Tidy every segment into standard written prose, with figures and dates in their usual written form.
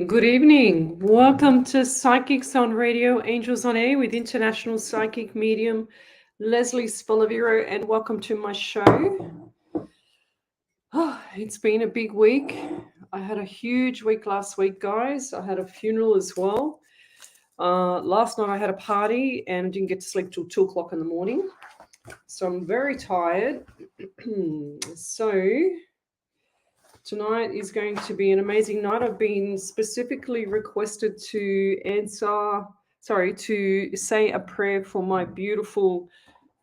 Good evening. Welcome to Psychics on Radio, Angels on Air with international psychic medium Lesley Spaliviero, and welcome to my show. Oh, it's been a big week. I had a huge week last week, guys. I had a funeral as well. Last night I had a party and didn't get to sleep till 2 o'clock in the morning. So I'm very tired. So tonight is going to be an amazing night. I've been specifically requested to to say a prayer for my beautiful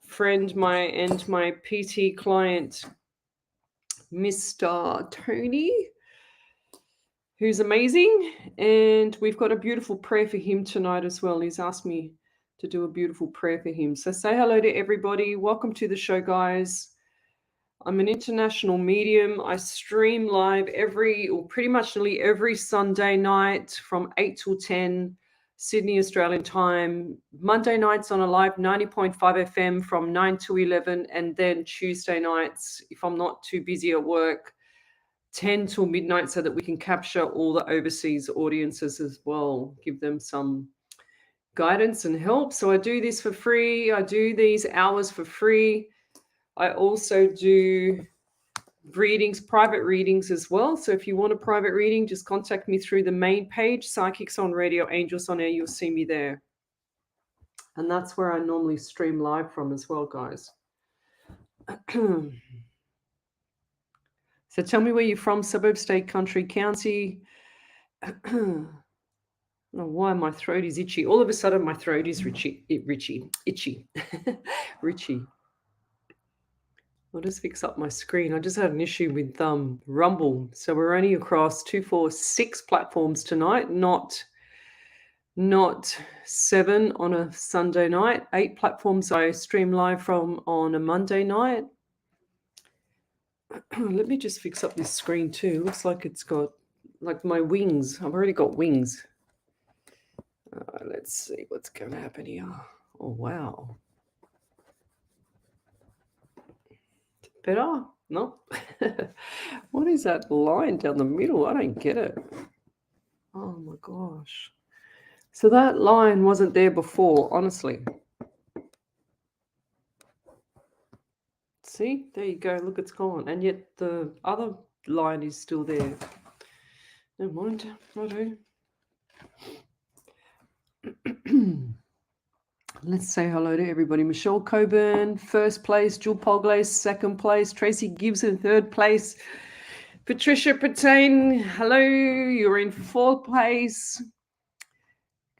friend, my PT client, Mr. Tony, who's amazing. And we've got a beautiful prayer for him tonight as well. He's asked me to do a beautiful prayer for him. So say hello to everybody. Welcome to the show, guys. I'm an international medium. I stream live pretty much nearly every Sunday night from 8 till 10 Sydney, Australian time. Monday nights on a live 90.5 FM from 9 to 11. And then Tuesday nights, if I'm not too busy at work, 10 till midnight so that we can capture all the overseas audiences as well, give them some guidance and help. So I do this for free. I do these hours for free. I also do private readings as well. So if you want a private reading, just contact me through the main page, Psychics on Radio, Angels on Air. You'll see me there. And that's where I normally stream live from as well, guys. So tell me where you're from, suburb, state, country, county. I don't know why my throat is itchy. All of a sudden, my throat is itchy. Richie. I'll just fix up my screen. I just had an issue with Rumble. So we're only across 2, 4, 6 platforms tonight, not 7 on a Sunday night. 8 platforms I stream live from on a Monday night. Let me just fix up this screen too. Looks like it's got like my wings. I've already got wings. Let's see what's going to happen here. Oh, wow. Better? No. What is that line down the middle? I don't get it. Oh my gosh. So that line wasn't there before, honestly. See, there you go. Look, it's gone. And yet the other line is still there. Never mind. Righto. Let's say hello to everybody. Michelle Coburn, first place. Jewel Poglace, second place. Tracy Gibson, third place. Patricia Pertain, hello. You're in fourth place.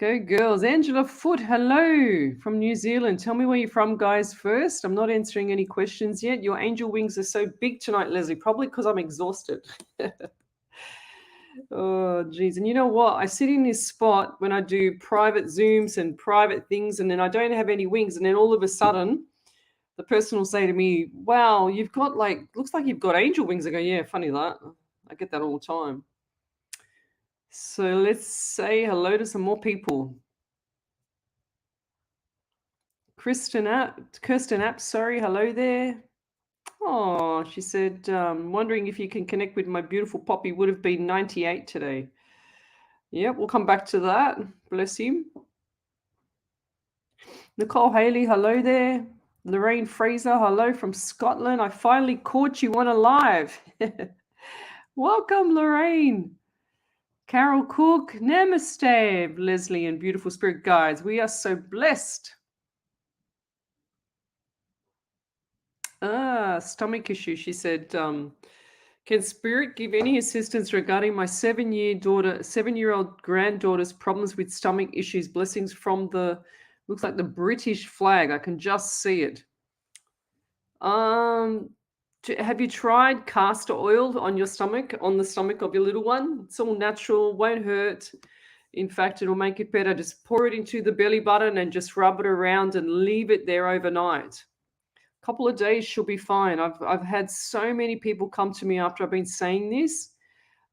Go girls. Angela Foot, hello from New Zealand. Tell me where you're from, guys, first. I'm not answering any questions yet. Your angel wings are so big tonight, Lesley, probably because I'm exhausted. Oh, geez. And you know what? I sit in this spot when I do private Zooms and private things, and then I don't have any wings. And then all of a sudden, the person will say to me, wow, you've got looks like you've got angel wings. I go, yeah, funny that. I get that all the time. So let's say hello to some more people. Kirsten App, sorry, hello there. Oh, she said, wondering if you can connect with my beautiful Poppy. Would have been 98 today. Yep, we'll come back to that. Bless him. Nicole Haley, hello there. Lorraine Fraser, hello from Scotland. I finally caught you on a live. Welcome, Lorraine. Carol Cook, namaste, Lesley and beautiful spirit guides. We are so blessed. Stomach issue. She said, can spirit give any assistance regarding my 7-year-old granddaughter's problems with stomach issues? Blessings from looks like the British flag. I can just see it. Have you tried castor oil on your stomach, on the stomach of your little one? It's all natural, won't hurt. In fact, it'll make it better. Just pour it into the belly button and just rub it around and leave it there overnight. A couple of days, she'll be fine. I've had so many people come to me after I've been saying this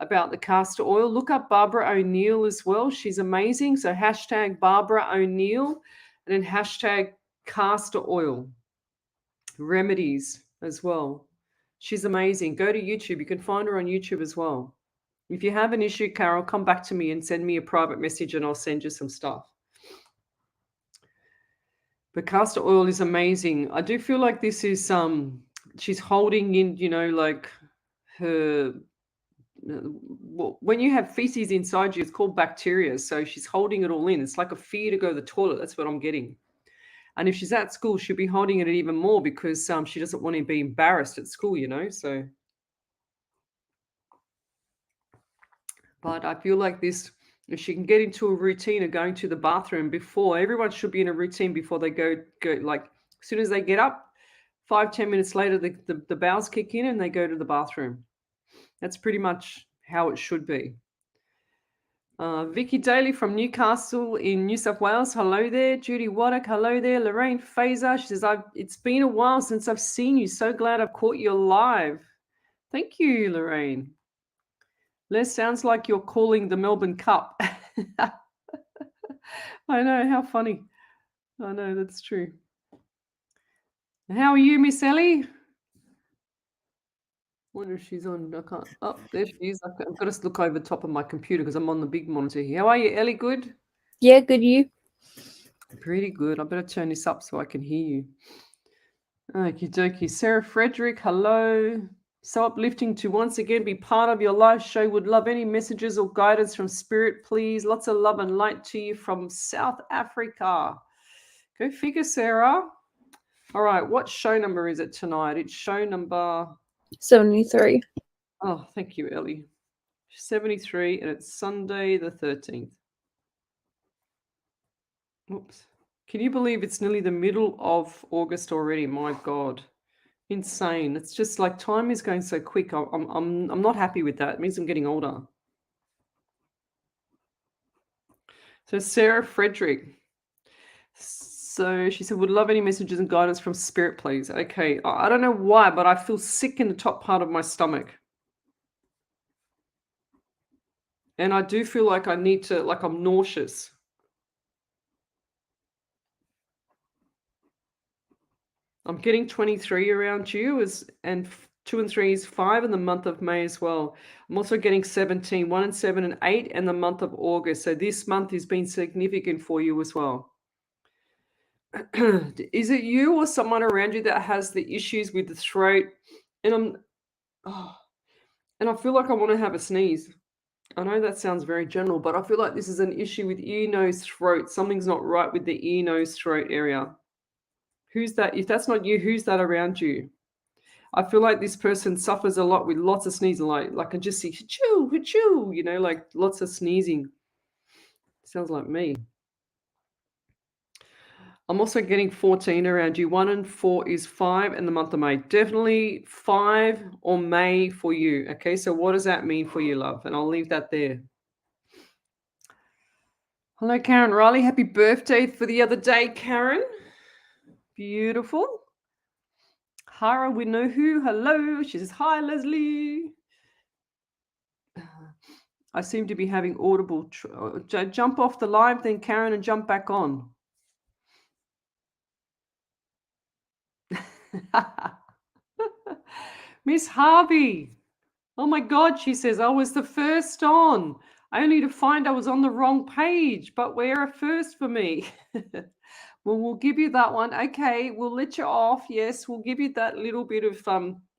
about the castor oil. Look up Barbara O'Neill as well. She's amazing. So hashtag Barbara O'Neill and then hashtag castor oil remedies as well. She's amazing. Go to YouTube. You can find her on YouTube as well. If you have an issue, Carol, come back to me and send me a private message and I'll send you some stuff. But castor oil is amazing. I do feel like this is she's holding in, like her when you have feces inside you, it's called bacteria. So she's holding it all in. It's like a fear to go to the toilet. That's what I'm getting. And if she's at school, she'll be holding it even more because she doesn't want to be embarrassed at school, So, but I feel like this, if she can get into a routine of going to the bathroom before, everyone should be in a routine before they go like as soon as they get up, 5-10 minutes later, the bowels kick in and they go to the bathroom. That's pretty much how it should be. Vicky Daly from Newcastle in New South Wales. Hello there. Judy Waddock. Hello there. Lorraine Fazer. She says, it's been a while since I've seen you. So glad I've caught you alive. Thank you, Lorraine. Les, sounds like you're calling the Melbourne Cup. I know, how funny. I know, that's true. How are you, Miss Ellie? Wonder if she's on. I can't. Oh, there she is. I've got to look over the top of my computer because I'm on the big monitor here. How are you, Ellie? Good? Yeah, good, you? Pretty good. I better turn this up so I can hear you. Okie dokie. Sarah Frederick, hello. So uplifting to once again be part of your live show. Would love any messages or guidance from Spirit, please. Lots of love and light to you from South Africa. Go figure, Sarah. All right. What show number is it tonight? It's show number 73. Oh, thank you, Ellie. 73, and it's Sunday the 13th. Oops. Can you believe it's nearly the middle of August already? My God. Insane. It's just like time is going so quick. I'm not happy with that. It means I'm getting older. So Sarah Frederick. So she said, would love any messages and guidance from Spirit, please. Okay. I don't know why, but I feel sick in the top part of my stomach. And I do feel like I need to, like I'm nauseous. I'm getting 23 around you, and 2 and 3 is 5 in the month of May as well. I'm also getting 17, 1 and 7 and 8 in the month of August. So this month has been significant for you as well. Is it you or someone around you that has the issues with the throat? And I feel like I want to have a sneeze. I know that sounds very general, but I feel like this is an issue with ear, nose, throat. Something's not right with the ear, nose, throat area. Who's that? If that's not you, who's that around you? I feel like this person suffers a lot with lots of sneezing, like I can just see achoo, achoo, like lots of sneezing. Sounds like me. I'm also getting 14 around you. 1 and 4 is 5 in the month of May. Definitely 5 or May for you. Okay, so what does that mean for you, love? And I'll leave that there. Hello, Karen Riley. Happy birthday for the other day, Karen. Beautiful. Hara, we know who. Hello. She says, hi, Leslie. I seem to be having audible. Jump off the live then, Karen, and jump back on. Miss Harvey. Oh my God, she says, I was the first on, only to find I was on the wrong page, but we're a first for me. Well, we'll give you that one. Okay, we'll let you off. Yes, we'll give you that little bit of,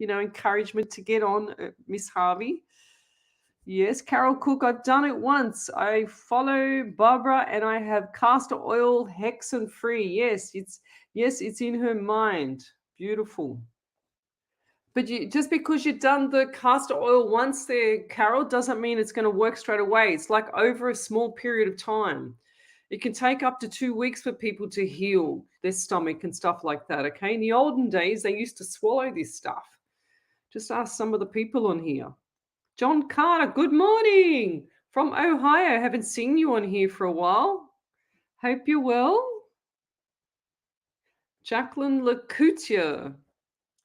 encouragement to get on, Miss Harvey. Yes, Carol Cook, I've done it once. I follow Barbara and I have castor oil hexen free. Yes, it's in her mind. Beautiful. But just because you've done the castor oil once there, Carol, doesn't mean it's going to work straight away. It's like over a small period of time. It can take up to 2 weeks for people to heal their stomach and stuff like that, okay? In the olden days, they used to swallow this stuff. Just ask some of the people on here. John Carter, good morning from Ohio. Haven't seen you on here for a while. Hope you're well. Jacqueline Lacoutier,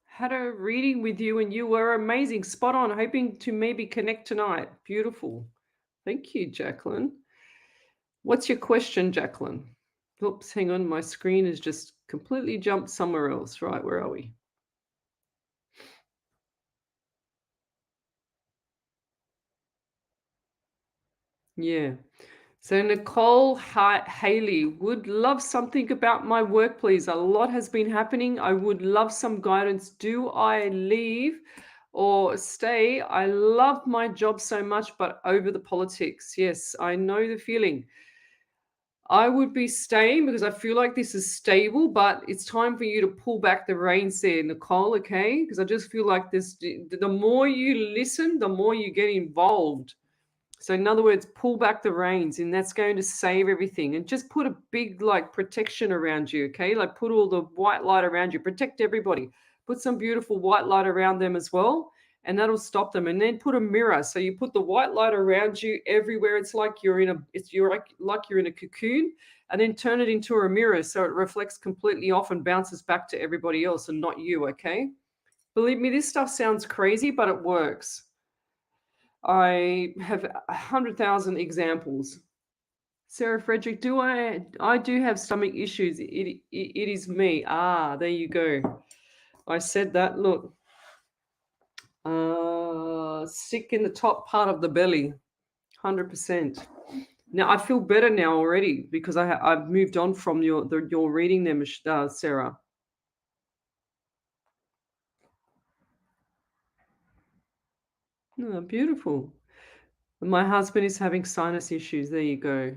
had a reading with you and you were amazing. Spot on. Hoping to maybe connect tonight. Beautiful. Thank you, Jacqueline. What's your question, Jacqueline? Oops, hang on. My screen has just completely jumped somewhere else. Right, where are we? Yeah. So Nicole Haley would love something about my work, please. A lot has been happening. I would love some guidance. Do I leave or stay? I love my job so much, but over the politics. Yes, I know the feeling. I would be staying because I feel like this is stable, but it's time for you to pull back the reins there, Nicole, okay? Because I just feel like the more you listen, the more you get involved. So in other words, pull back the reins, and that's going to save everything. And just put a big like protection around you, okay? Like put all the white light around you, protect everybody. Put some beautiful white light around them as well, and that'll stop them. And then put a mirror. So you put the white light around you everywhere. It's like you're you're in a cocoon, and then turn it into a mirror so it reflects completely off and bounces back to everybody else and not you, okay? Believe me, this stuff sounds crazy, but it works. I have 100,000 examples. Sarah Frederick, I do have stomach issues. It is me. Ah, there you go. I said that. Look, sick in the top part of the belly, 100%. Now I feel better now already because I've moved on from your reading them, Sarah. Oh, beautiful. My husband is having sinus issues. There you go.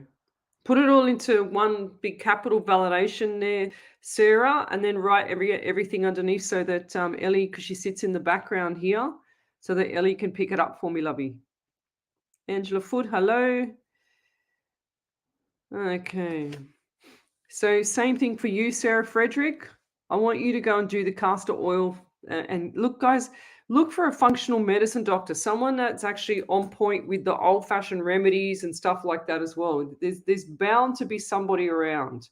Put it all into one big capital validation there, Sarah, and then write everything underneath so that Ellie, because she sits in the background here, so that Ellie can pick it up for me, lovey. Angela Foot, hello. Okay. So same thing for you, Sarah Frederick. I want you to go and do the castor oil. And look, guys, look for a functional medicine doctor, someone that's actually on point with the old-fashioned remedies and stuff like that as well. There's bound to be somebody around.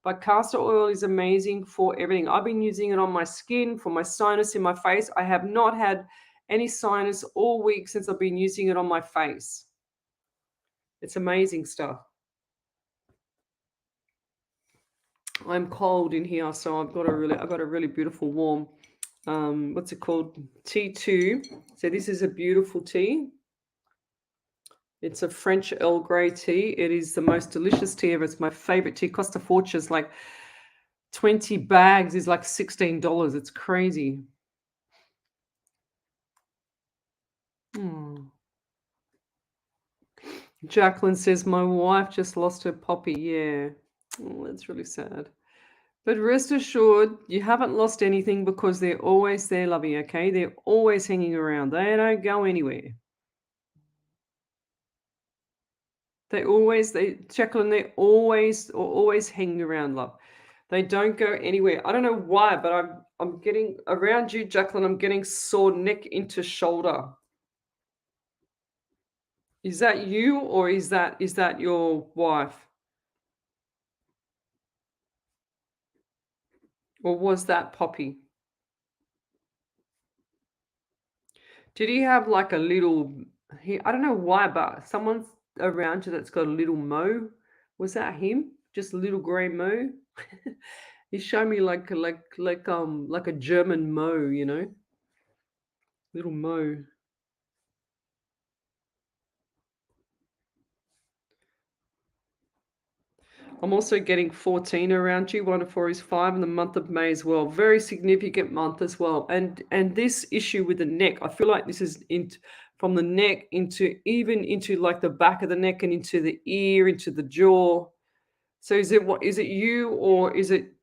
But castor oil is amazing for everything. I've been using it on my skin, for my sinus in my face. I have not had any sinus all week since I've been using it on my face. It's amazing stuff. I'm cold in here, so I've got a really beautiful warm, what's it called? Tea2. So this is a beautiful tea. It's a French Earl Grey tea. It is the most delicious tea ever. It's my favorite tea. Cost a fortune. It's like 20 bags is like $16. It's crazy. Jacqueline says, my wife just lost her puppy. Yeah. Oh, that's really sad. But rest assured, you haven't lost anything because they're always there, lovey, okay? They're always hanging around. They don't go anywhere. Jacqueline, they're always hanging around, love. They don't go anywhere. I don't know why, but I'm getting around you, Jacqueline. I'm getting sore neck into shoulder. Is that you or is that your wife? Or was that Poppy? Did he have like a little I don't know why, but someone's around you that's got a little mo. Was that him? Just a little grey mo? He showed me like a German mo, Little mo. I'm also getting 14 around you. 1 to 4 is 5 in the month of May as well. Very significant month as well. And this issue with the neck, I feel like this is from the neck into like the back of the neck and into the ear, into the jaw. So is it you or is it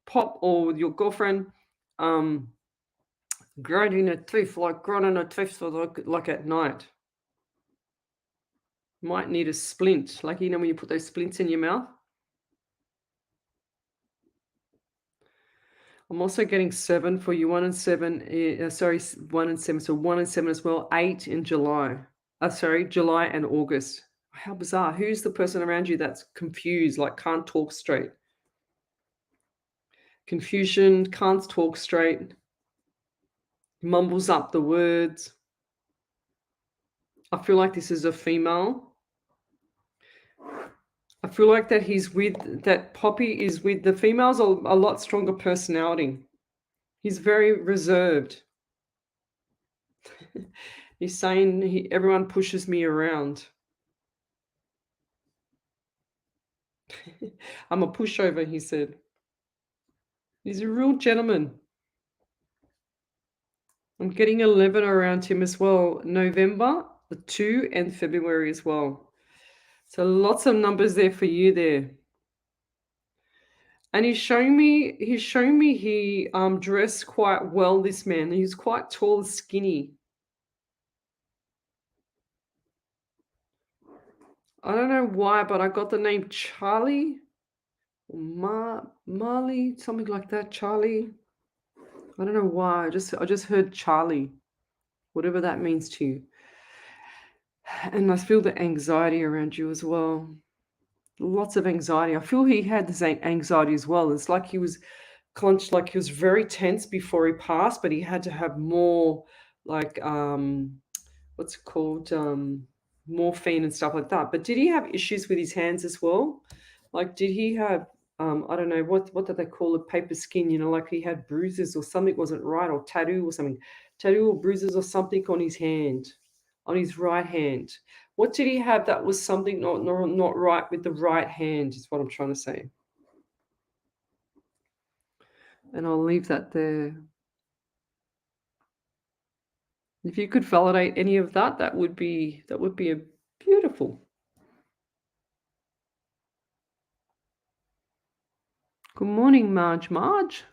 Pop or your girlfriend grinding a tooth for like at night? Might need a splint, like when you put those splints in your mouth. I'm also getting 7 for you. 1 and 7. Sorry, 1 and 7. So 1 and 7 as well. 8 in July. July and August. How bizarre. Who's the person around you that's confused, like can't talk straight? Confusion, can't talk straight, mumbles up the words. I feel like this is a female. I feel like that Poppy is with the females, a lot stronger personality. He's very reserved. He's saying everyone pushes me around. I'm a pushover, he said. He's a real gentleman. I'm getting 11 around him as well. November, the 2, and February as well. So lots of numbers there for you there. And he's showing me he dressed quite well, this man. He's quite tall and skinny. I don't know why, but I got the name Charlie. Marley, something like that, Charlie. I don't know why. I just heard Charlie, whatever that means to you. And I feel the anxiety around you as well. Lots of anxiety. I feel he had this anxiety as well. It's like he was clenched, like he was very tense before he passed, but he had to have more, like, what's it called, morphine and stuff like that. But did he have issues with his hands as well? Like, did he have, I don't know, what do they call it, paper skin? Like he had bruises or something wasn't right, or tattoo or bruises or something on his hand, on his right hand. What did he have that was something not right with the right hand? Is what I'm trying to say. And I'll leave that there. If you could validate any of that, that would be a beautiful. Good morning, Marge. Marge.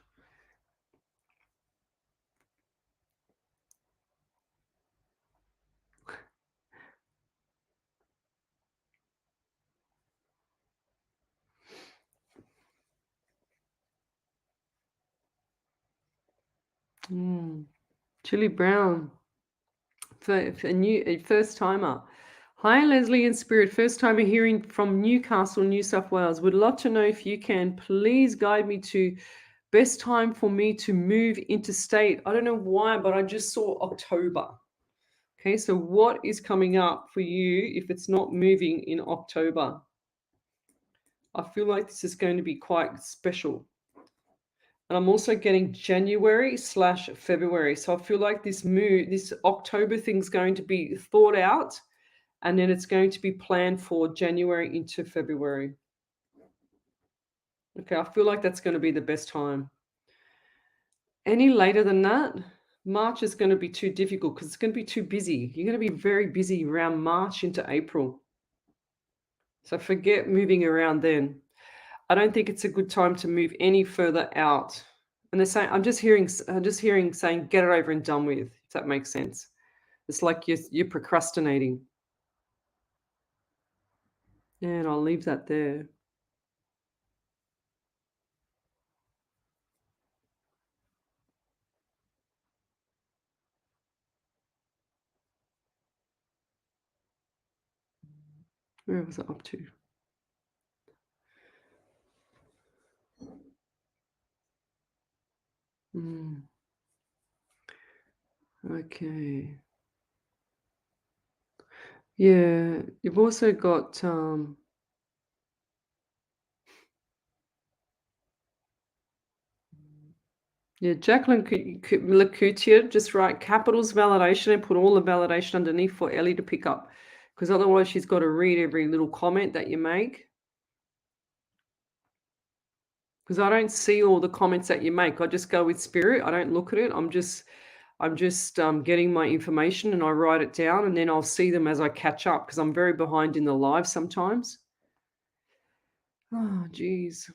Chili Brown. For a first timer. Hi, Leslie in Spirit. First timer hearing from Newcastle, New South Wales. Would love to know if you can please guide me to best time for me to move interstate. I don't know why, but I just saw October. Okay, so what is coming up for you if it's not moving in October? I feel like this is going to be quite special. And I'm also getting January/February. So I feel like this October thing's going to be thought out, and then it's going to be planned for January into February. Okay, I feel like that's going to be the best time. Any later than that, March is going to be too difficult because it's going to be too busy. You're going to be very busy around March into April. So forget moving around then. I don't think it's a good time to move any further out. And they're saying, I'm just hearing saying, get it over and done with, if that makes sense. It's like you're procrastinating. And I'll leave that there. Where was it up to? Okay. Yeah, you've also got yeah, Jacqueline Lacoutier, just write capitals validation and put all the validation underneath for Ellie to pick up, because otherwise she's got to read every little comment that you make. Because I don't see all the comments that you make. I just go with spirit. I don't look at it. I'm just getting my information and I write it down, and then I'll see them as I catch up because I'm very behind in the live sometimes. Oh, geez.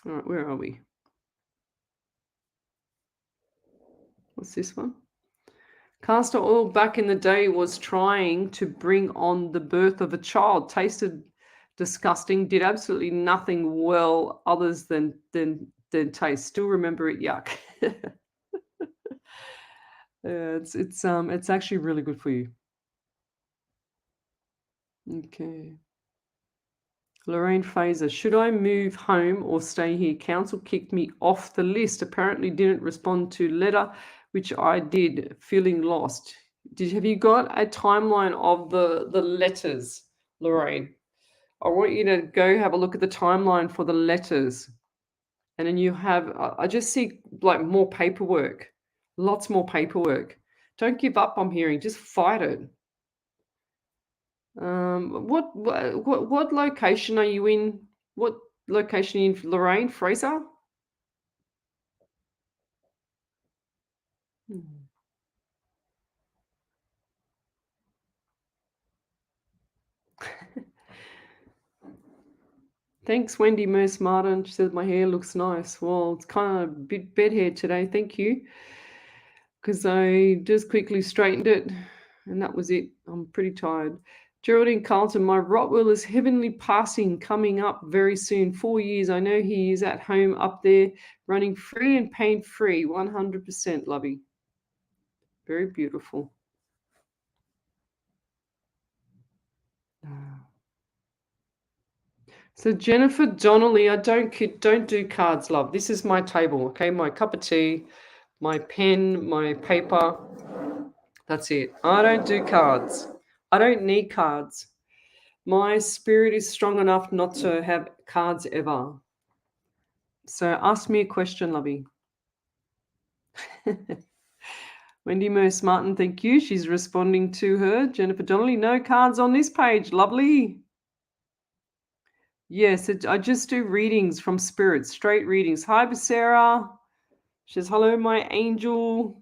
All right, where are we? What's this one? Castor oil back in the day was trying to bring on the birth of a child. Tasted disgusting. Did absolutely nothing well others than taste. Still remember it. Yuck. It's actually really good for you. Okay. Lorraine Fraser, should I move home or stay here? Council kicked me off the list. Apparently didn't respond to letter, which I did, feeling lost. Have you got a timeline of the letters, Lorraine? I want you to go have a look at the timeline for the letters. And then you have, I just see like more paperwork, lots more paperwork. Don't give up, I'm hearing, just fight it. What location are you in? What location are you in, Lorraine? Fraser? Hmm. Thanks, Wendy Merce Martin. She said my hair looks nice. Well, it's kind of a bit bed hair today. Thank you. Because I just quickly straightened it and that was it. I'm pretty tired. Geraldine Carlton, my Rottweiler's heavenly passing coming up very soon. 4 years. I know he is at home up there running free and pain free. 100%, lovey. Very beautiful. So Jennifer Donnelly, I don't do cards, love. This is my table, okay? My cup of tea, my pen, my paper. That's it. I don't do cards. I don't need cards. My spirit is strong enough not to have cards ever. So ask me a question, lovey. Wendy Merce Martin, thank you. She's responding to her. Jennifer Donnelly, no cards on this page. Lovely. Yes, I just do readings from spirit, straight readings. Hi, Sarah. She says, hello, my angel.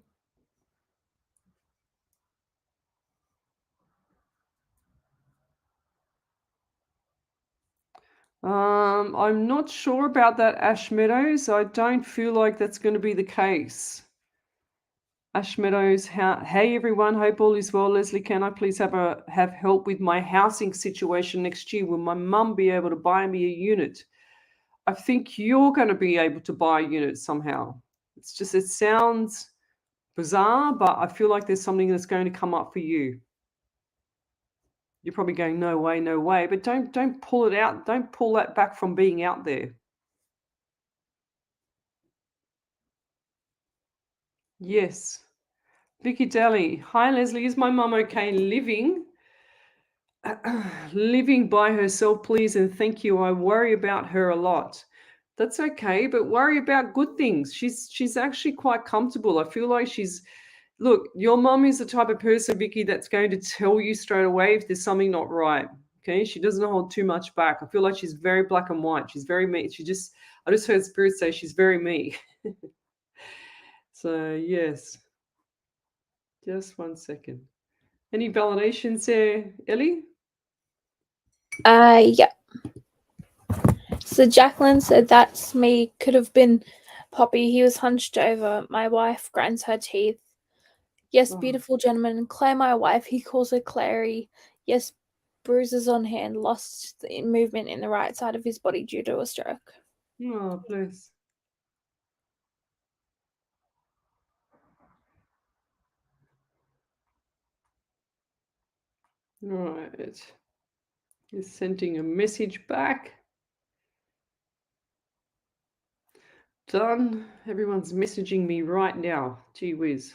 I'm not sure about that, Ash Meadows. I don't feel like that's going to be the case. Ash Meadows, hey everyone, hope all is well. Lesley, can I please have help with my housing situation next year? Will my mum be able to buy me a unit? I think you're going to be able to buy a unit somehow. It sounds bizarre, but I feel like there's something that's going to come up for you. You're probably going, no way, no way. But don't pull it out. Don't pull that back from being out there. Yes. Vicky Daly. Hi, Lesley. Is my mum okay living? Living by herself, please, and thank you. I worry about her a lot. That's okay, but worry about good things. She's actually quite comfortable. I feel like look, your mum is the type of person, Vicky, that's going to tell you straight away if there's something not right. Okay, she doesn't hold too much back. I feel like she's very black and white. She's very me. I just heard spirit say she's very me. So yes, just 1 second. Any validations there, Ellie? Yeah. So Jacqueline said that's me. Could have been Poppy. He was hunched over. My wife grinds her teeth. Yes, beautiful gentleman. Claire, my wife. He calls her Clary. Yes, bruises on hand. Lost the movement in the right side of his body due to a stroke. Oh, bless. Right. He's sending a message back. Done. Everyone's messaging me right now. Gee whiz.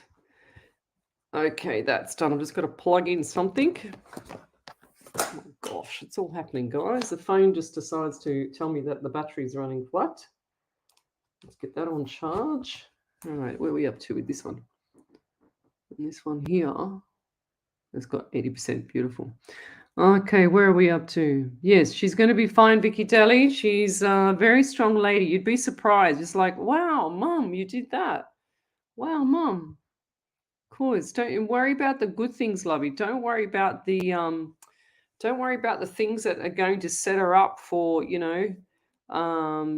Okay, that's done. I've just got to plug in something. Oh my gosh, it's all happening, guys. The phone just decides to tell me that the battery's running flat. Let's get that on charge. All right, where are we up to with this one? And this one here, it's got 80%. Beautiful. Okay, where are we up to? Yes, she's going to be fine, Vicky Daly. She's a very strong lady. You'd be surprised. It's like, wow, Mum, you did that. Wow, Mum. Of course. Don't worry about the good things, lovey. Don't worry about the things that are going to set her up for, how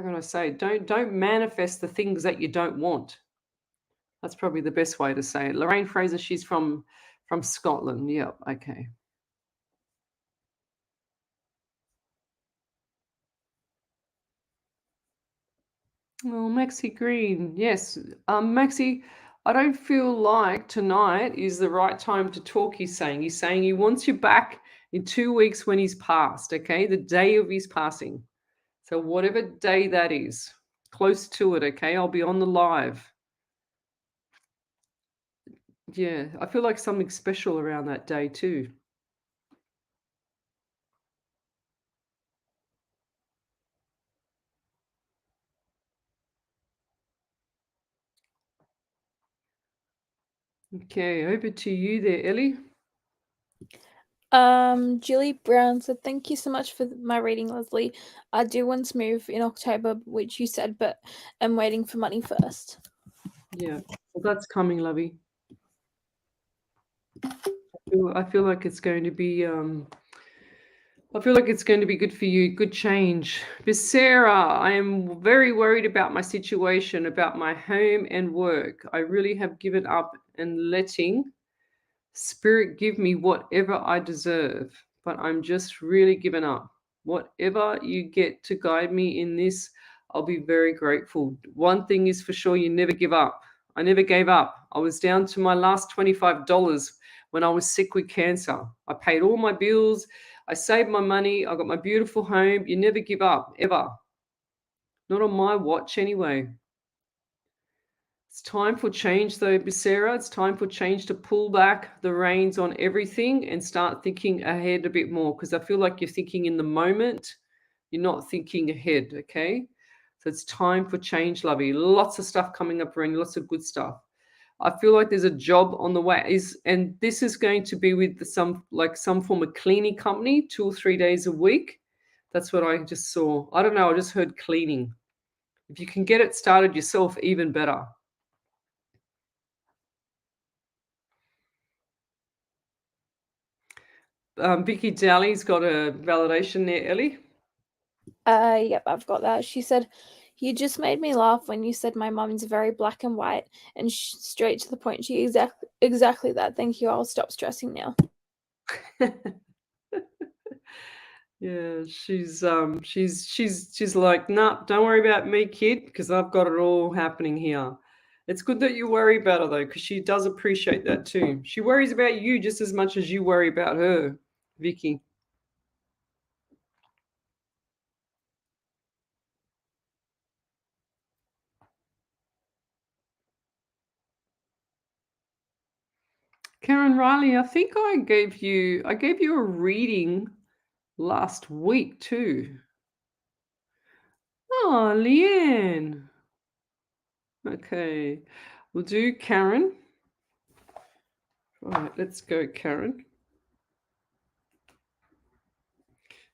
can I say? Don't manifest the things that you don't want. That's probably the best way to say it. Lorraine Fraser, she's from Scotland. Yep, okay. Oh, Maxie Green. Yes. Maxie, I don't feel like tonight is the right time to talk, he's saying. He's saying he wants you back in 2 weeks when he's passed, okay? The day of his passing. So whatever day that is, close to it, okay? I'll be on the live. Yeah, I feel like something special around that day too. Okay, over to you there, Ellie. Julie Brown said, "Thank you so much for my reading, Leslie. I do want to move in October, which you said, but I'm waiting for money first." Yeah, well, that's coming, lovey. I feel like it's going to be I feel like it's going to be good for you, good change. But Sarah, I am very worried about my situation, about my home and work. I really have given up and letting Spirit give me whatever I deserve, but I'm just really given up. Whatever you get to guide me in this, I'll be very grateful. One thing is for sure, you never give up. I never gave up. I was down to my last $25 when I was sick with cancer. I paid all my bills. I saved my money. I got my beautiful home. You never give up, ever. Not on my watch, anyway. It's time for change, though, Sarah. It's time for change to pull back the reins on everything and start thinking ahead a bit more, because I feel like you're thinking in the moment. You're not thinking ahead, okay? So it's time for change, lovey. Lots of stuff coming up around, lots of good stuff. I feel like there's a job on the way, and this is going to be with some form of cleaning company, 2 or 3 days a week. That's what I just saw. I don't know. I just heard cleaning. If you can get it started yourself, even better. Vicky Daly's got a validation there, Ellie. Yep, I've got that. She said, "You just made me laugh when you said my mum's very black and white and straight to the point. She exactly that. Thank you. I'll stop stressing now." Yeah, she's like, nah, don't worry about me, kid, because I've got it all happening here. It's good that you worry about her though, because she does appreciate that too. She worries about you just as much as you worry about her, Vicky. Karen Riley, I think I gave you a reading last week too. Oh, Leanne. Okay. We'll do Karen. All right, let's go, Karen.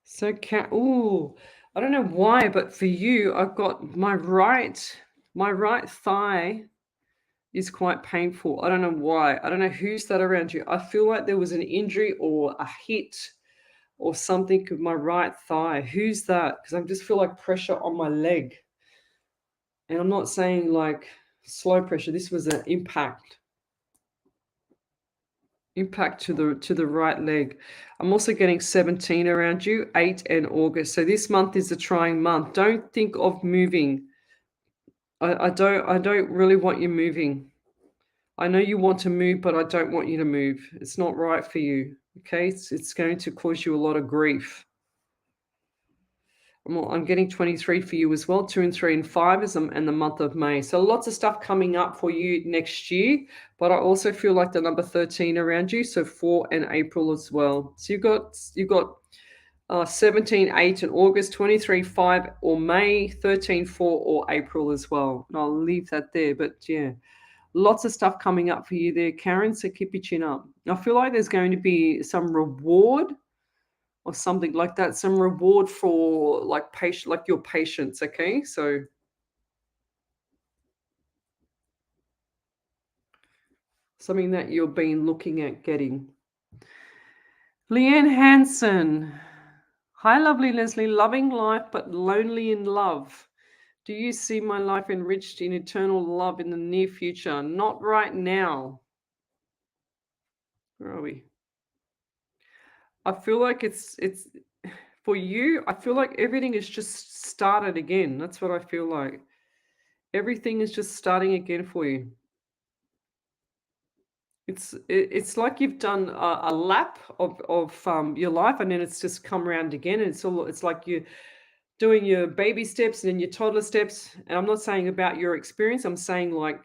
So, oh, I don't know why, but for you, I've got my right thigh is quite painful. I don't know why. I don't know who's that around you. I feel like there was an injury or a hit or something with my right thigh. Who's that? Because I just feel like pressure on my leg. And I'm not saying like slow pressure. This was an impact to the right leg. I'm also getting 17 around you, 8 and August. So this month is a trying month. Don't think of moving. I don't really want you moving. I know you want to move, but I don't want you to move. It's not right for you. Okay, it's going to cause you a lot of grief. I'm getting 23 for you as well. 2 and 3 and 5 is and the month of May. So lots of stuff coming up for you next year. But I also feel like the number 13 around you. So 4 and April as well. So you've got 17, 8 in August, 23, 5 or May, 13, 4 or April as well. And I'll leave that there. But yeah, lots of stuff coming up for you there, Karen. So keep your chin up. I feel like there's going to be some reward or something like that, some reward for like your patience. Okay, so something that you've been looking at getting. Leanne Hansen, hi lovely Leslie, loving life but lonely in love. Do you see my life enriched in eternal love in the near future? Not right now. Where are we? I feel like it's for you. I feel like everything is just started again. That's what I feel like. Everything is just starting again for you. It's like you've done a lap of your life, and then it's just come around again. And it's like you're doing your baby steps and then your toddler steps. And I'm not saying about your experience. I'm saying like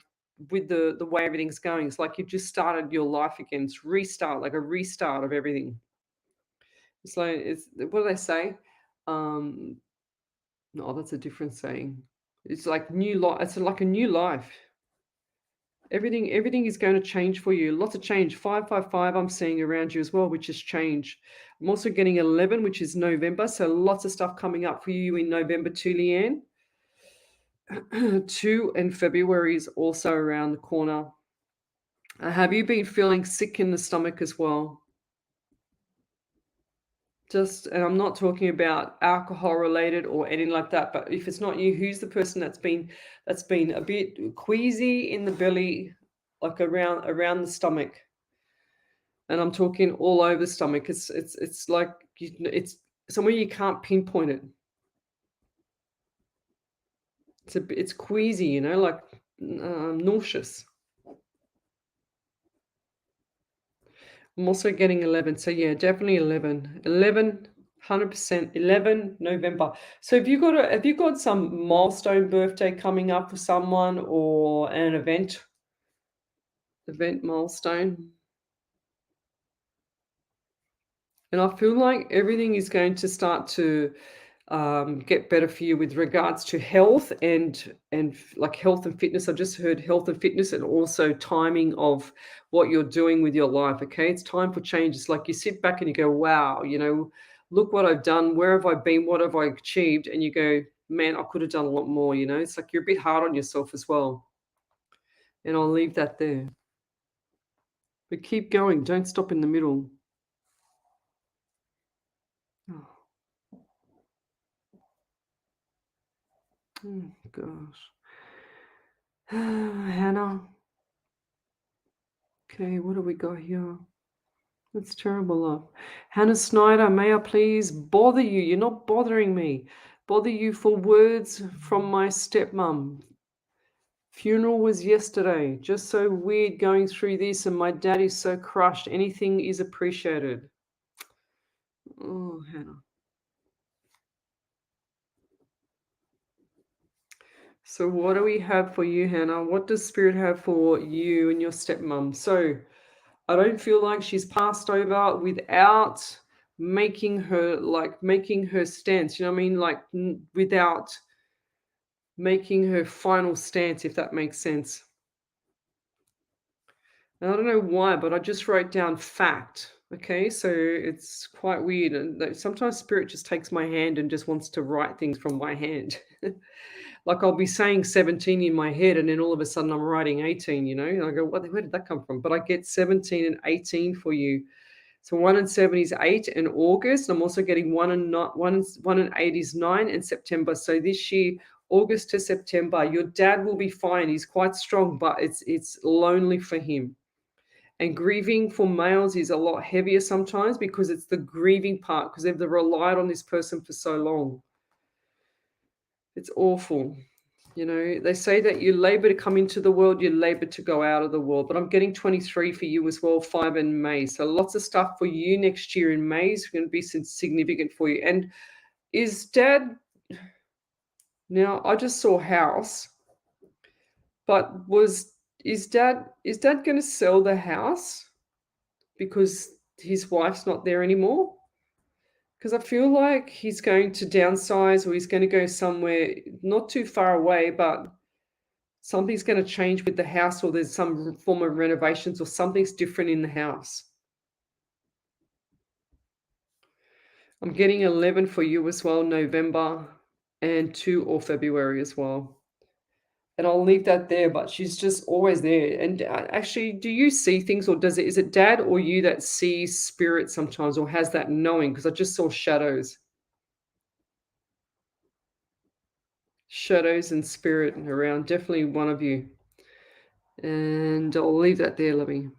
with the way everything's going. It's like you've just started your life again. It's restart, like a restart of everything. It's like it's what do they say? Um, no, that's a different saying. It's like new life. It's like a new life. Everything is going to change for you. Lots of change. 555 I'm seeing around you as well, which is change. I'm also getting 11, which is November. So lots of stuff coming up for you in November too, Leanne. 2 and February is also around the corner. Have you been feeling sick in the stomach as well? And I'm not talking about alcohol related or anything like that, but if it's not you, who's the person that's been a bit queasy in the belly, like around the stomach? And I'm talking all over the stomach. It's like it's somewhere you can't pinpoint it. It's queasy, like nauseous. I'm also getting 11. So yeah, definitely 11. 11, 100%. 11 November. So have you got some milestone birthday coming up for someone or an event milestone? And I feel like everything is going to start to get better for you with regards to health and like health and fitness. I just heard health and fitness and also timing of what you're doing with your life. Okay, it's time for change. It's like you sit back and you go, wow, look what I've done. Where have I been? What have I achieved? And you go, man, I could have done a lot more. It's like you're a bit hard on yourself as well. And I'll leave that there. But keep going. Don't stop in the middle. Oh gosh. Hannah. Okay, what do we got here? That's terrible, love. Hannah Snyder, may I please bother you? You're not bothering me. Bother you for words from my stepmom. Funeral was yesterday. Just so weird going through this, and my dad is so crushed. Anything is appreciated. Oh, Hannah. So what do we have for you, Hannah? What does Spirit have for you and your stepmom? So I don't feel like she's passed over without making her stance. You know what I mean? Like without making her final stance, if that makes sense. And I don't know why, but I just wrote down fact. Okay, so it's quite weird. And sometimes Spirit just takes my hand and just wants to write things from my hand. Like I'll be saying 17 in my head, and then all of a sudden I'm writing 18, and I go, where did that come from? But I get 17 and 18 for you. So 1 and 7 is 8 in August. I'm also getting 1 and 8 is 9 in September. So this year, August to September, your dad will be fine. He's quite strong, but it's lonely for him. And grieving for males is a lot heavier sometimes because it's the grieving part, because they've relied on this person for so long. It's awful. They say that you labor to come into the world, you labor to go out of the world. But I'm getting 23 for you as well, 5 in May. So lots of stuff for you next year in May is going to be significant for you. And is dad, now I just saw house, but is dad going to sell the house because his wife's not there anymore? Because I feel like he's going to downsize, or he's going to go somewhere not too far away, but something's going to change with the house, or there's some form of renovations, or something's different in the house. I'm getting 11 for you as well, November, and 2 or February as well. And I'll leave that there, but she's just always there. And actually, do you see things, or is it dad or you that sees spirit sometimes, or has that knowing? Because I just saw shadows. Shadows and spirit around, definitely one of you. And I'll leave that there, lovey.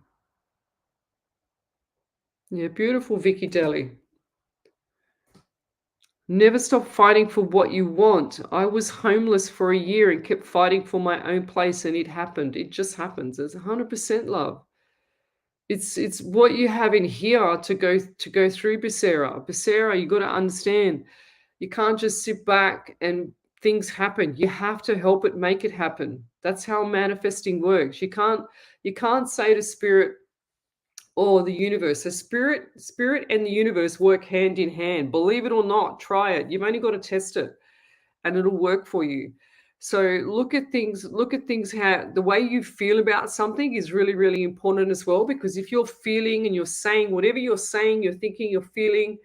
Yeah, beautiful Vicky Daly. Never stop fighting for what you want. I was homeless for a year and kept fighting for my own place, and it happened. It just happens. It's 100% love. It's what you have in here to go through, Becerra. Becerra, you got to understand. You can't just sit back and things happen. You have to help it make it happen. That's how manifesting works. You can't say to spirit or the universe. So spirit and the universe work hand in hand. Believe it or not, try it. You've only got to test it and it'll work for you. So look at things how the way you feel about something is really, really important as well. Because if you're feeling and you're saying whatever you're saying, you're thinking, you're feeling,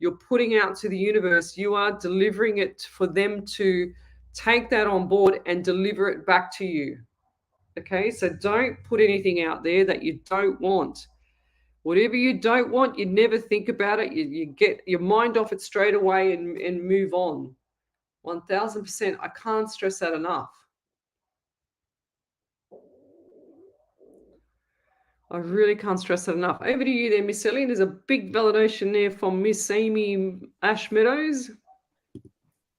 you're putting out to the universe, you are delivering it for them to take that on board and deliver it back to you. Okay, so don't put anything out there that you don't want. Whatever you don't want, you never think about it. You get your mind off it straight away and move on. 1000%. I can't stress that enough. I really can't stress that enough. Over to you there, Miss Ellie. There's a big validation there from Miss Amy Ash Meadows.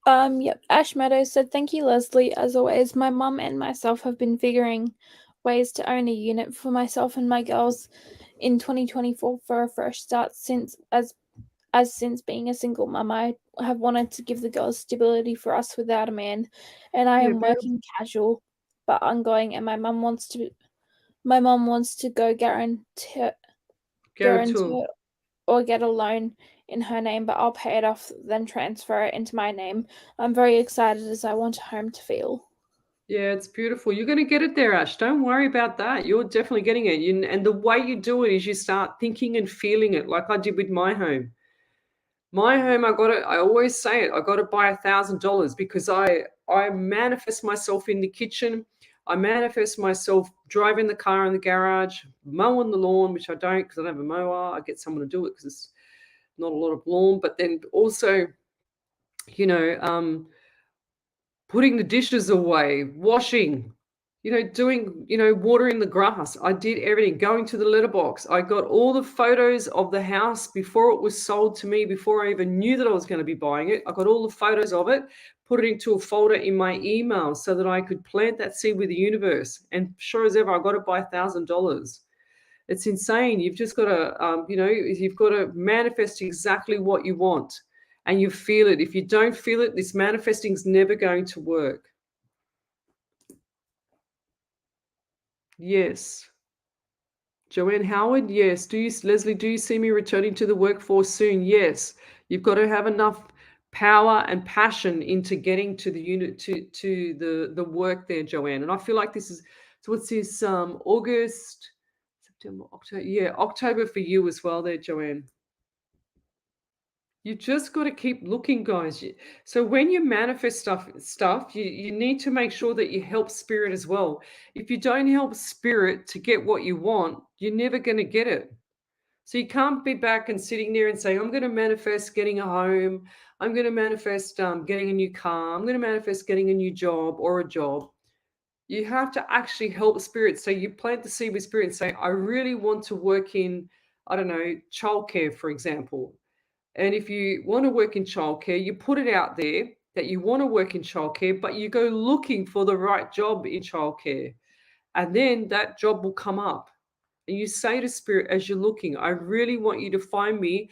Yep. Ash Meadows said, "Thank you, Leslie. As always, my mum and myself have been figuring ways to own a unit for myself and my girls in 2024 for a fresh start. Since being a single mum, I have wanted to give the girls stability for us without a man, and I am working casual but ongoing. And my mum wants to go guarantor or get a loan in her name, but I'll pay it off, then transfer it into my name. I'm very excited as I want a home to feel." Yeah, it's beautiful. You're going to get it there, Ash. Don't worry about that. You're definitely getting it. And the way you do it is you start thinking and feeling it, like I did with my home. My home, I always say it, I got to buy $1,000 because I manifest myself in the kitchen. I manifest myself driving the car in the garage, mowing the lawn, which I don't because I don't have a mower. I get someone to do it because it's not a lot of lawn. But then also, you know, putting the dishes away, washing, doing, watering the grass. I did everything, going to the letterbox. I got all the photos of the house before it was sold to me, before I even knew that I was going to be buying it. I got all the photos of it, put it into a folder in my email so that I could plant that seed with the universe. And sure as ever, I got it by $1,000. It's insane. You've just got to, you've got to manifest exactly what you want. And you feel it. If you don't feel it, this manifesting is never going to work. Yes. Joanne Howard, yes. Leslie, do you see me returning to the workforce soon? Yes. You've got to have enough power and passion into getting to the unit to the work there, Joanne. And I feel like this is, so what's this, August, September, October. Yeah, October for you as well there, Joanne. You just got to keep looking, guys. So when you manifest stuff, you need to make sure that you help spirit as well. If you don't help spirit to get what you want, you're never going to get it. So you can't be back and sitting there and saying, I'm going to manifest getting a home. I'm going to manifest getting a new car. I'm going to manifest getting a new job or a job. You have to actually help spirit. So you plant the seed with spirit and say, I really want to work in, I don't know, childcare, for example. And if you want to work in childcare, you put it out there that you want to work in childcare, but you go looking for the right job in childcare. And then that job will come up. And you say to spirit as you're looking, I really want you to find me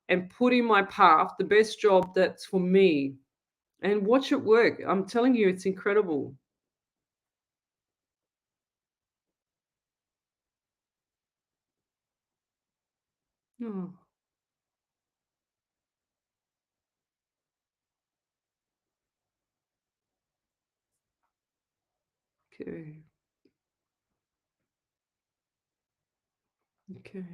and put in my path the best job that's for me. And watch it work. I'm telling you, it's incredible. Oh, okay. Okay.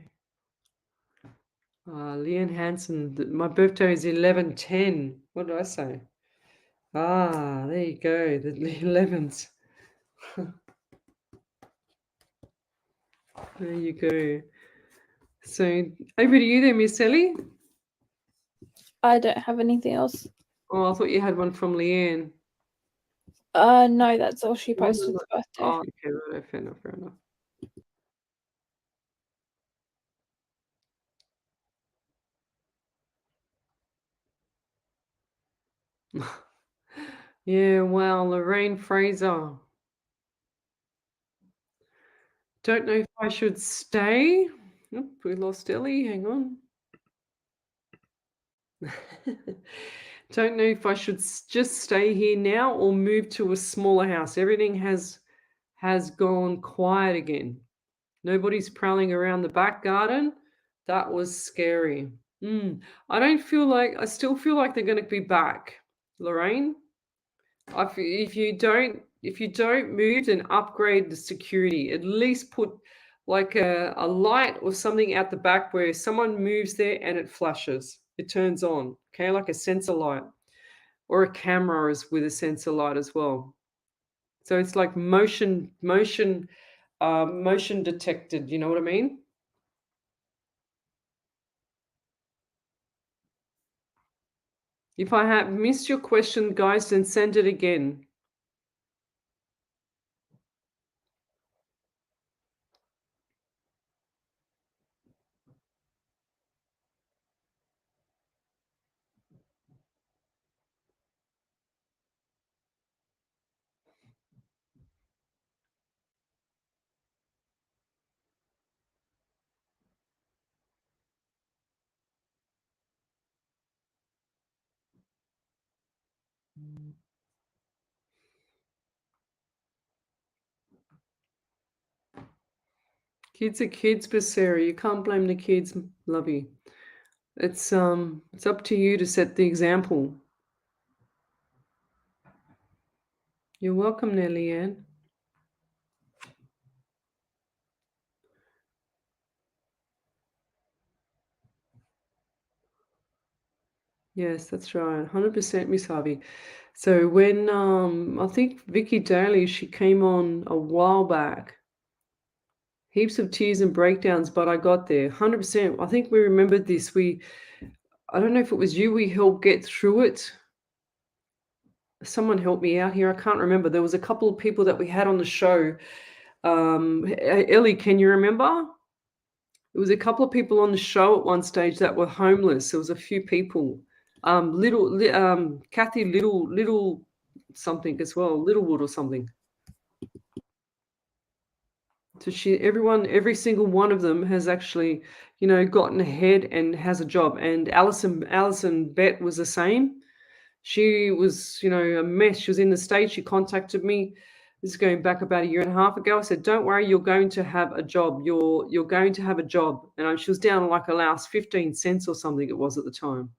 Leanne Hansen, my birthday is 11/10. What did I say? There you go, the 11s. There you go. So over to you there, Miss Ellie. I don't have anything else. Oh, I thought you had one from Leanne. No, that's all she posted the birthday. Oh, okay, right, fair enough, fair enough. Yeah, wow, Lorraine Fraser. Don't know if I should stay. Oh, we lost Ellie. Hang on. Don't know if I should just stay here now or move to a smaller house. Everything has gone quiet again. Nobody's prowling around the back garden. That was scary. I still feel like they're going to be back, Lorraine. If you don't move, then upgrade the security. At least put like a light or something out the back where someone moves there and it flashes. It turns on. Okay, like a sensor light or a camera is with a sensor light as well. So it's like motion detected. You know what I mean? If I have missed your question, guys, then send it again. Kids are kids, but Sarah, you can't blame the kids, lovey. It's up to you to set the example. You're welcome, Nellie Ann. Yes, that's right. 100% Miss Harvey. So when I think Vicky Daly, she came on a while back. Heaps of tears and breakdowns, but I got there. 100%. I think we remembered this. I don't know if it was you, we helped get through it. Someone helped me out here. I can't remember. There was a couple of people that we had on the show. Ellie, can you remember? There was a couple of people on the show at one stage that were homeless. There was a few people. Kathy Little something as well, Littlewood or something. So every single one of them has actually, gotten ahead and has a job. And Alison Bett was the same. She was, a mess. She was in the States. She contacted me. This is going back about a year and a half ago. I said, "Don't worry, you're going to have a job. You're going to have a job." And she was down like a last 15 cents or something it was at the time.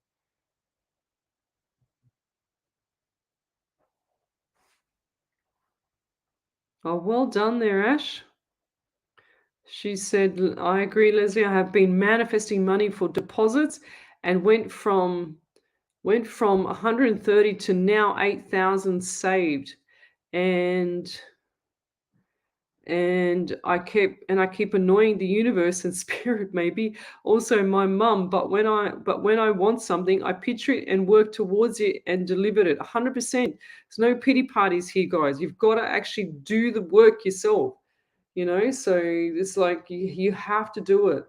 Oh, well done there, Ash. She said, "I agree, Leslie. I have been manifesting money for deposits and went from 130 to now 8,000 saved. And I keep annoying the universe and spirit, maybe also my mum. But when I want something, I picture it and work towards it and deliver it 100%. There's no pity parties here, guys. You've got to actually do the work yourself, so it's like you have to do it."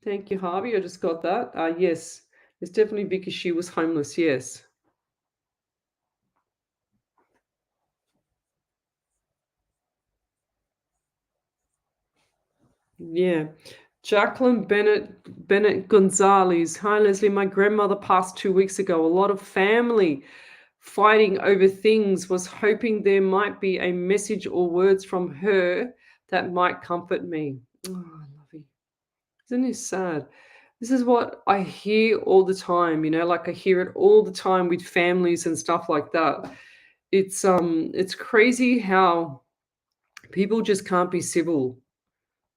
Thank you, Harvey. I just got that. Yes, it's definitely because she was homeless. Yes. Yeah. Jacqueline Bennett Gonzalez. Hi, Leslie. My grandmother passed 2 weeks ago. A lot of family fighting over things. Was hoping there might be a message or words from her that might comfort me. Oh, lovely. Isn't this sad? This is what I hear all the time, like I hear it all the time with families and stuff like that. It's crazy how people just can't be civil.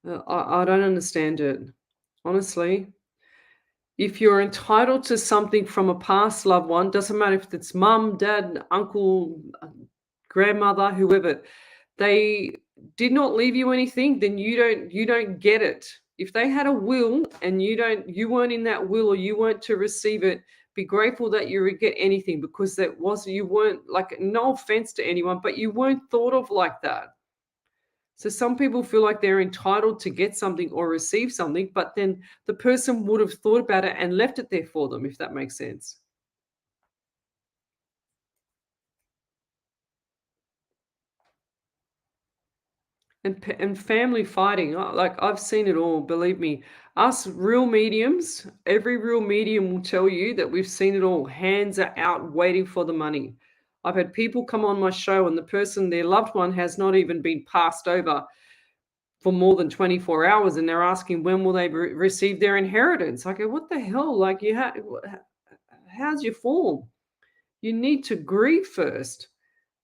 I don't understand it. Honestly, if you're entitled to something from a past loved one, doesn't matter if it's mum, dad, uncle, grandmother, whoever, they did not leave you anything, then you don't get it. If they had a will and you weren't in that will or you weren't to receive it, be grateful that you would get anything, because you weren't, like, no offense to anyone, but you weren't thought of like that. So some people feel like they're entitled to get something or receive something, but then the person would have thought about it and left it there for them, if that makes sense. And family fighting, like, I've seen it all, believe me. Us real mediums, every real medium will tell you that we've seen it all. Hands are out waiting for the money. I've had people come on my show and their loved one has not even been passed over for more than 24 hours, and they're asking when will they receive their inheritance. I go, what the hell? Like, how's your form? You need to grieve first.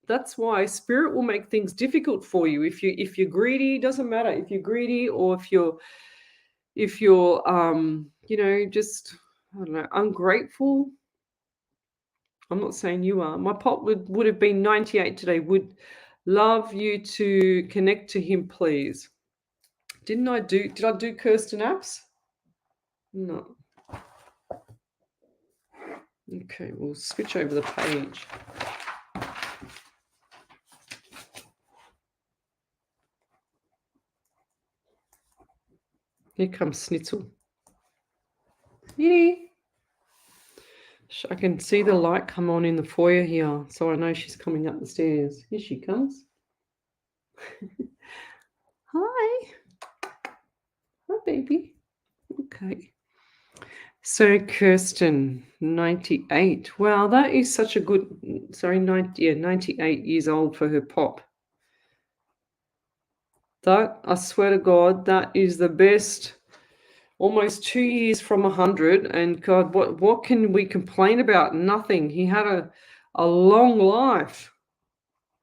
That's why spirit will make things difficult for you. If you're greedy, doesn't matter if you're greedy or if you're just, I don't know, ungrateful. I'm not saying you are. My pop would have been 98 today. Would love you to connect to him, please. Did I do Kirsten apps? No. Okay, we'll switch over the page. Here comes Snitzel. Snitty. I can see the light come on in the foyer here, so I know she's coming up the stairs. Here she comes. Hi. Hi, baby. Okay. So Kirsten, 98. Wow, that is such a good, 98 years old for her pop. That, I swear to God, that is the best. Almost 2 years from 100, and God, what can we complain about? Nothing. He had a long life.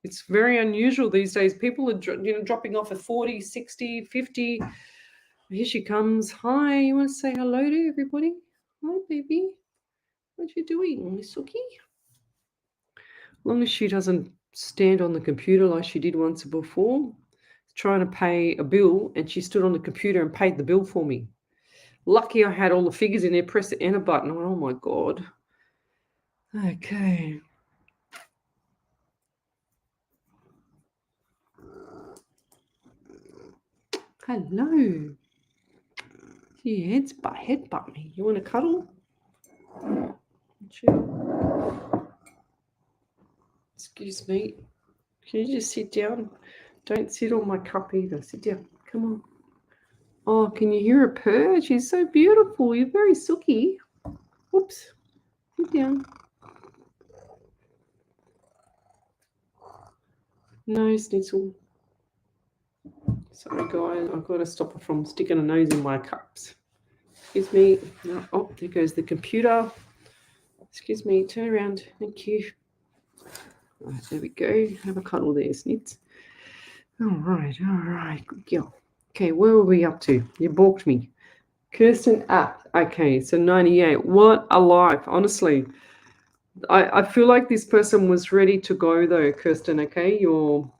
It's very unusual these days. People are dropping off at 40, 60, 50. Here she comes. Hi, you want to say hello to everybody? Hi, baby. What you doing, Miss Suki? As long as she doesn't stand on the computer like she did once before, trying to pay a bill, and she stood on the computer and paid the bill for me. Lucky I had all the figures in there, press the enter button. Oh my God. Okay. Hello. Your headbutt me. You want to cuddle? Sure. Excuse me. Can you just sit down? Don't sit on my cup either. Sit down. Come on. Oh, can you hear her purr? She's so beautiful. You're very sooky. Oops. Sit down. No, Snitzel. Sorry, guys. I've got to stop her from sticking her nose in my cups. Excuse me. No. Oh, there goes the computer. Excuse me. Turn around. Thank you. All right, there we go. Have a cuddle there, Snits. All right. Good girl. Okay, where were we up to? You balked me. Kirsten app. Okay, so 98. What a life, honestly. I feel like this person was ready to go, though, Kirsten, okay? You're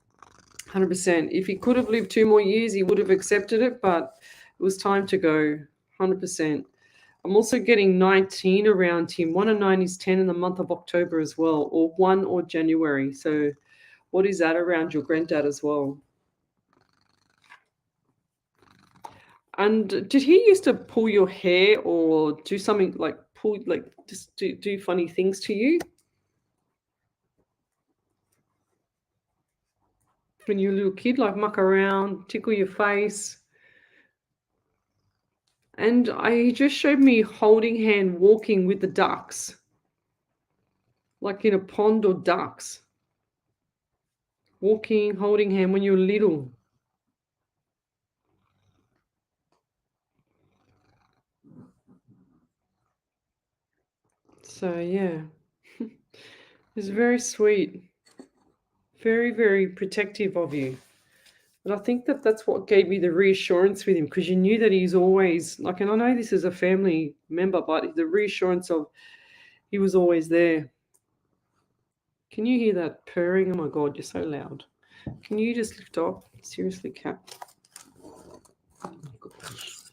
100%. If he could have lived 2 more years, he would have accepted it, but it was time to go, 100%. I'm also getting 19 around him. 1 and 9 is 10 in the month of October as well, or 1 or January. So what is that around your granddad as well? And did he used to pull your hair or do something like just do funny things to you? When you were a little kid, like muck around, tickle your face? And he just showed me holding hand walking with the ducks, like in a pond or ducks. Walking, holding hand when you were little. So, yeah. It's very sweet. Very, very protective of you. And I think that's what gave me the reassurance with him, because you knew that he's always, like, and I know this is a family member, but the reassurance of he was always there. Can you hear that purring? Oh my God, you're so loud. Can you just lift up? Seriously, cat. Oh my gosh.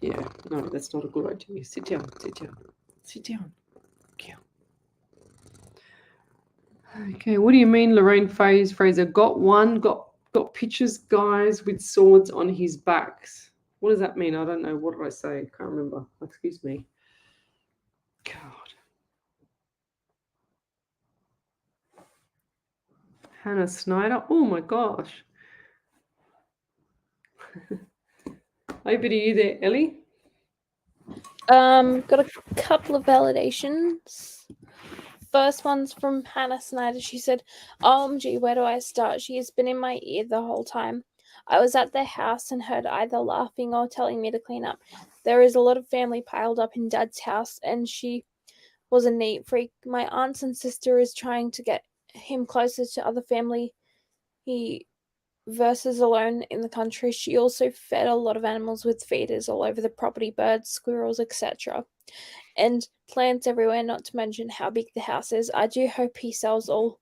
Yeah, no, that's not a good idea. Sit down. Okay, what do you mean, Lorraine Fraser? Got pictures, guys, with swords on his backs. What does that mean? I don't know. What did I say? Can't remember. Excuse me. God. Hannah Snyder. Oh my gosh. Over to you there, Ellie. Got a couple of validations. First one's from Hannah Snyder. She said, OMG, where do I start? She has been in my ear the whole time. I was at their house and heard either laughing or telling me to clean up. There is a lot of family piled up in Dad's house, and she was a neat freak. My aunts and sister is trying to get him closer to other family. He versus alone in the country. She also fed a lot of animals with feeders all over the property, birds, squirrels, etc. And plants everywhere, not to mention how big the house is. I do hope he sells all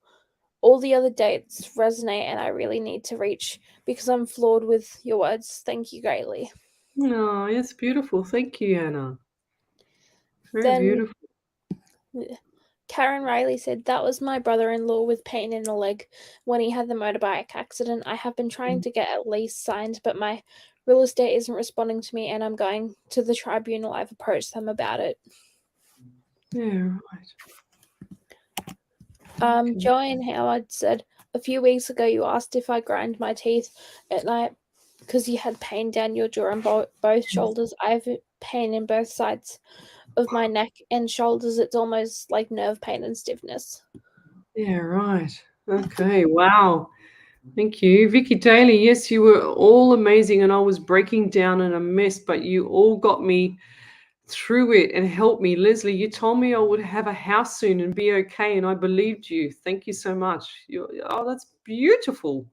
the other dates resonate, and I really need to reach because I'm floored with your words. Thank you greatly. No, it's beautiful. Thank you, Anna. Very Then beautiful. Karen Riley said, that was my brother in law with pain in the leg when he had the motorbike accident. I have been trying to get at least signed, but my real estate isn't responding to me, and I'm going to the tribunal. I've approached them about it. Yeah, right. Okay. Joanne Howard said, a few weeks ago you asked if I grind my teeth at night because you had pain down your jaw and both shoulders. I have pain in both sides of my neck and shoulders. It's almost like nerve pain and stiffness. Yeah, right. Okay. Wow. Thank you. Vicky Daly, yes, you were all amazing and I was breaking down in a mess, but you all got me through it and helped me. Lesley, you told me I would have a house soon and be okay, and I believed you. Thank you so much. Oh, that's beautiful.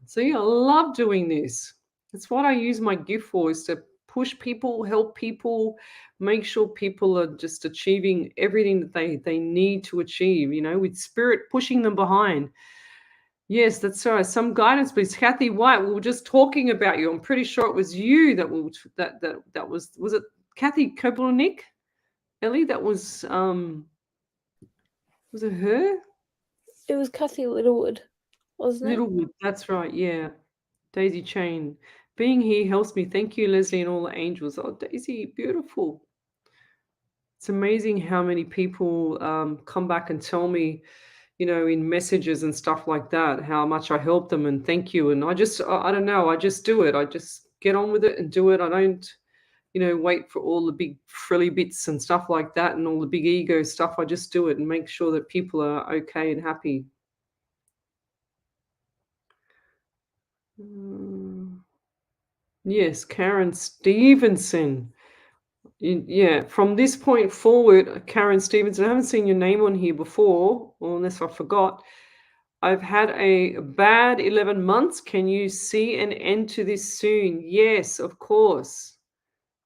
See, I love doing this. That's what I use my gift for, is to push people, help people, make sure people are just achieving everything that they need to achieve, with spirit pushing them behind. Yes, that's right. Some guidance, please. Kathy White, we were just talking about you. I'm pretty sure it was you that was it Kathy Kopelnik? Ellie, that was it her? It was Kathy Littlewood, wasn't it? Littlewood, that's right, yeah. Daisy Chain. Being here helps me. Thank you, Lesley, and all the angels. Oh, Daisy, beautiful. It's amazing how many people come back and tell me, in messages and stuff like that, how much I help them and thank you. And I don't know, I just do it. I just get on with it and do it. I don't, wait for all the big frilly bits and stuff like that and all the big ego stuff. I just do it and make sure that people are okay and happy. Mm. Yes, Karen Stevenson. Yeah, from this point forward, Karen Stevenson, I haven't seen your name on here before, or unless I forgot. I've had a bad 11 months. Can you see an end to this soon? Yes, of course.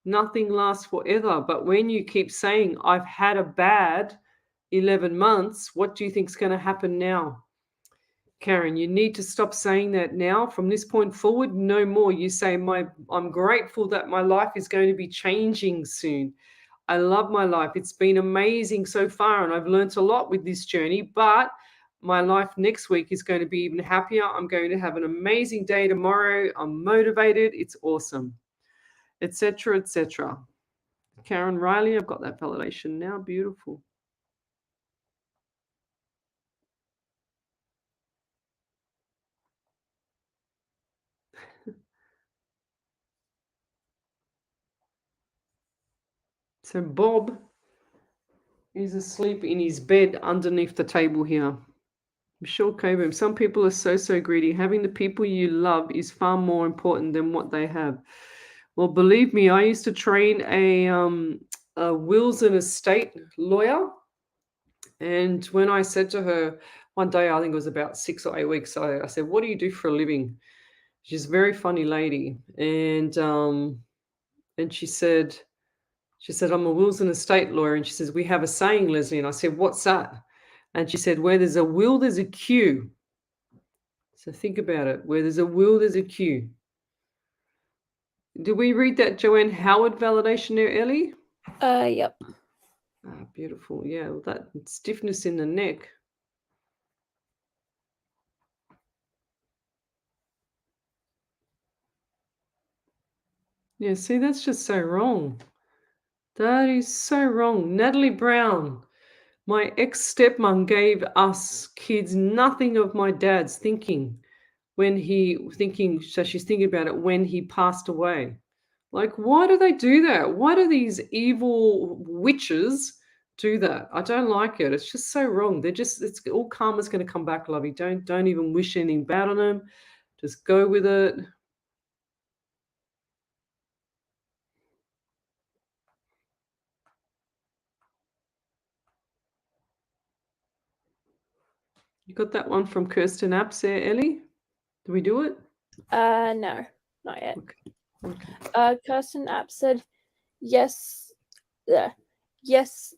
Nothing lasts forever. But when you keep saying, I've had a bad 11 months, what do you think is going to happen now? Karen, you need to stop saying that now. From this point forward, no more. You say, I'm grateful that my life is going to be changing soon. I love my life. It's been amazing so far, and I've learnt a lot with this journey. But my life next week is going to be even happier. I'm going to have an amazing day tomorrow. I'm motivated. It's awesome, etc., etc. Karen Riley, I've got that validation now. Beautiful. So Bob is asleep in his bed underneath the table here. Michelle Coburn, some people are so greedy. Having the people you love is far more important than what they have. Well, believe me, I used to train a wills and estate lawyer. And when I said to her one day, I think it was about 6 or 8 weeks, I said, what do you do for a living? She's a very funny lady. And she said, I'm a wills and estate lawyer. And she says, we have a saying, Lesley. And I said, what's that? And she said, where there's a will, there's a queue. So think about it. Where there's a will, there's a queue. Did we read that Joanne Howard validation there, Ellie? Yep. Ah, beautiful. Yeah, well, that stiffness in the neck. Yeah, see, that's just so wrong. That is so wrong. Natalie Brown, my ex-stepmom gave us kids nothing of my dad's thinking so she's thinking about it when he passed away. Like, why do they do that? Why do these evil witches do that? I don't like it. It's just so wrong. It's all karma's going to come back, lovey. Don't even wish anything bad on them. Just go with it. You got that one from Kirsten Apps there, Ellie? Did we do it? No, not yet. Okay. Kirsten App said, yes,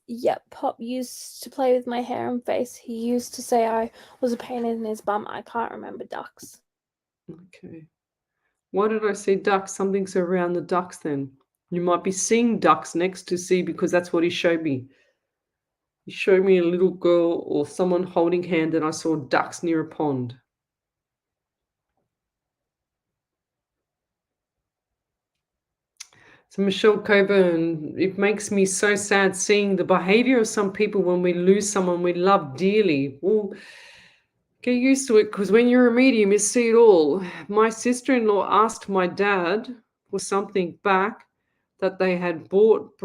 yep, Pop used to play with my hair and face. He used to say I was a pain in his bum. I can't remember ducks. Okay. Why did I see ducks? Something's around the ducks then. You might be seeing ducks next to see because that's what he showed me. He showed me a little girl or someone holding hand and I saw ducks near a pond. So Michelle Coburn, it makes me so sad seeing the behavior of some people when we lose someone we love dearly. Well, get used to it because when you're a medium, you see it all. My sister-in-law asked my dad for something back that they had brought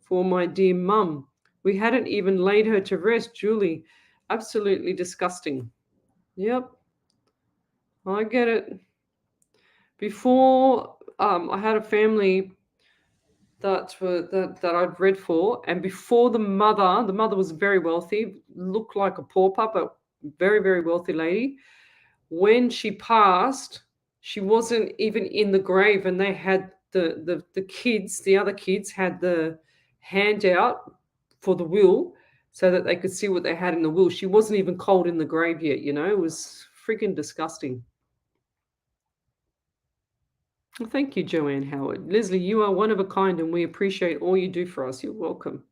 for my dear mum. We hadn't even laid her to rest, Julie. Absolutely disgusting. Yep, I get it. Before I had a family that I'd read for, and before the mother was very wealthy, looked like a pauper, but very, very wealthy lady. When she passed, she wasn't even in the grave, and they had the kids, the other kids had the handout for the will so that they could see what they had in the will. She wasn't even cold in the grave yet, it was freaking disgusting. Well, thank you, Joanne Howard. Lesley, you are one of a kind and we appreciate all you do for us. You're welcome.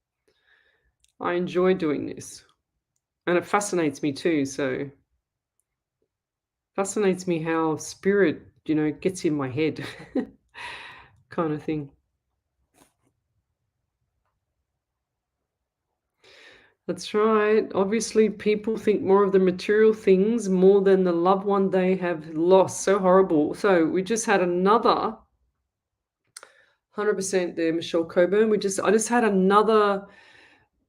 I enjoy doing this. And it fascinates me too. So fascinates me how spirit, gets in my head kind of thing. That's right. Obviously, people think more of the material things more than the loved one they have lost. So horrible. So we just had another 100% there, Michelle Coburn. I just had another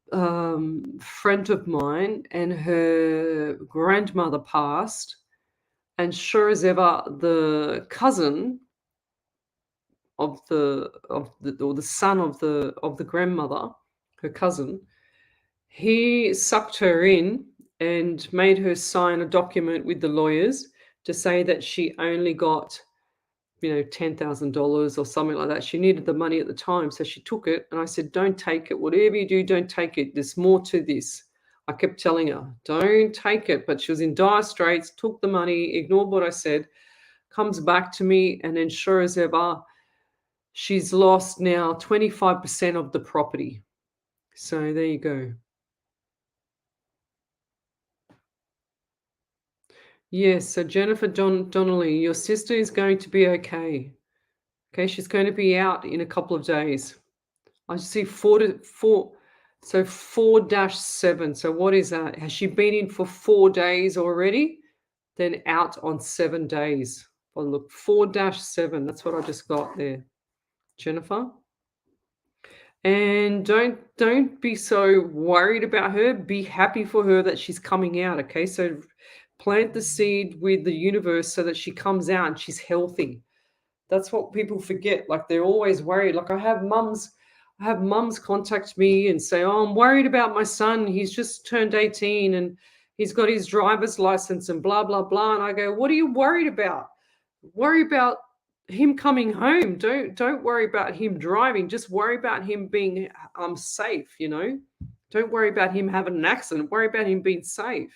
friend of mine, and her grandmother passed, and sure as ever, the cousin of the or the son of the grandmother, her cousin, he sucked her in and made her sign a document with the lawyers to say that she only got $10,000 or something like that. She needed the money at the time, so she took it. And I said, don't take it. Whatever you do, don't take it. There's more to this. I kept telling her, don't take it. But she was in dire straits, took the money, ignored what I said, comes back to me, and then sure as ever, she's lost now 25% of the property. So there you go. Yes, so Jennifer Donnelly, your sister is going to be okay. Okay, she's going to be out in a couple of days. I see 4 so 4-7. So what is that? Has she been in for 4 days already? Then out on 7 days. Well, look, 4-7. That's what I just got there, Jennifer. And don't be so worried about her. Be happy for her that she's coming out. Okay, so plant the seed with the universe so that she comes out and she's healthy. That's what people forget. Like they're always worried. Like I have mums contact me and say, oh, I'm worried about my son. He's just turned 18 and he's got his driver's license and blah, blah, blah. And I go, what are you worried about? Worry about him coming home. Don't worry about him driving. Just worry about him being safe, Don't worry about him having an accident. Worry about him being safe.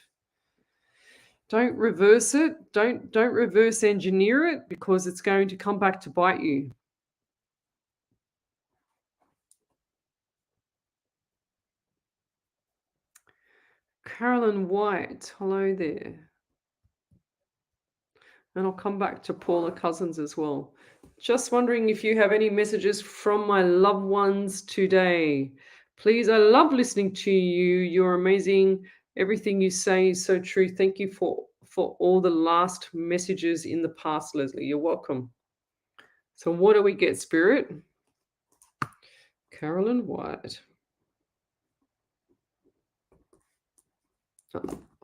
Don't reverse it. Don't reverse engineer it because it's going to come back to bite you. Carolyn White, hello there. And I'll come back to Paula Cousins as well. Just wondering if you have any messages from my loved ones today. Please, I love listening to you. You're amazing. Everything you say is so true. Thank you for all the last messages in the past, Lesley. You're welcome. So what do we get, Spirit? Carolyn White.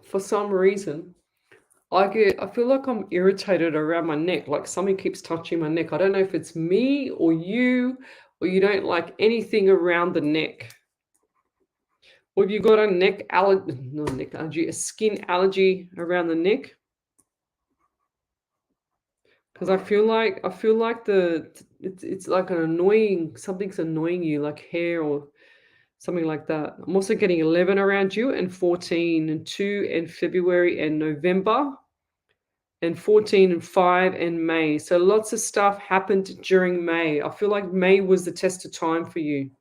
For some reason, I feel like I'm irritated around my neck, like something keeps touching my neck. I don't know if it's me or you don't like anything around the neck. Or have you got a neck allergy, not a neck allergy, a skin allergy around the neck? Because I feel like it's like an annoying, something's annoying you, like hair or something like that. I'm also getting 11 around you, and 14 and 2 and February and November, and 14 and 5 and May. So lots of stuff happened during May. I feel like May was the test of time for you.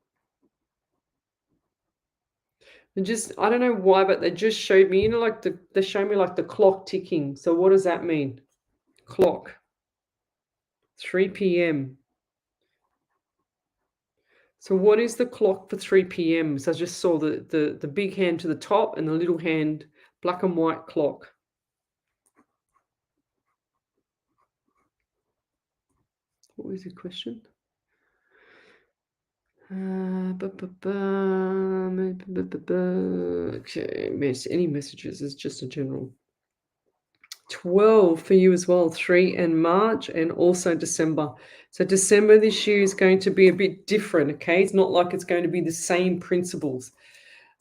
And just, I don't know why, but they just showed me, like they showed me like the clock ticking. So what does that mean? Clock. 3 p.m. So what is the clock for 3 p.m.? So I just saw the big hand to the top and the little hand, black and white clock. What was the question? Okay, any messages? It's just a general. 12 for you as well, 3 and March, and also December. So December this year is going to be a bit different, okay? It's not like it's going to be the same principles.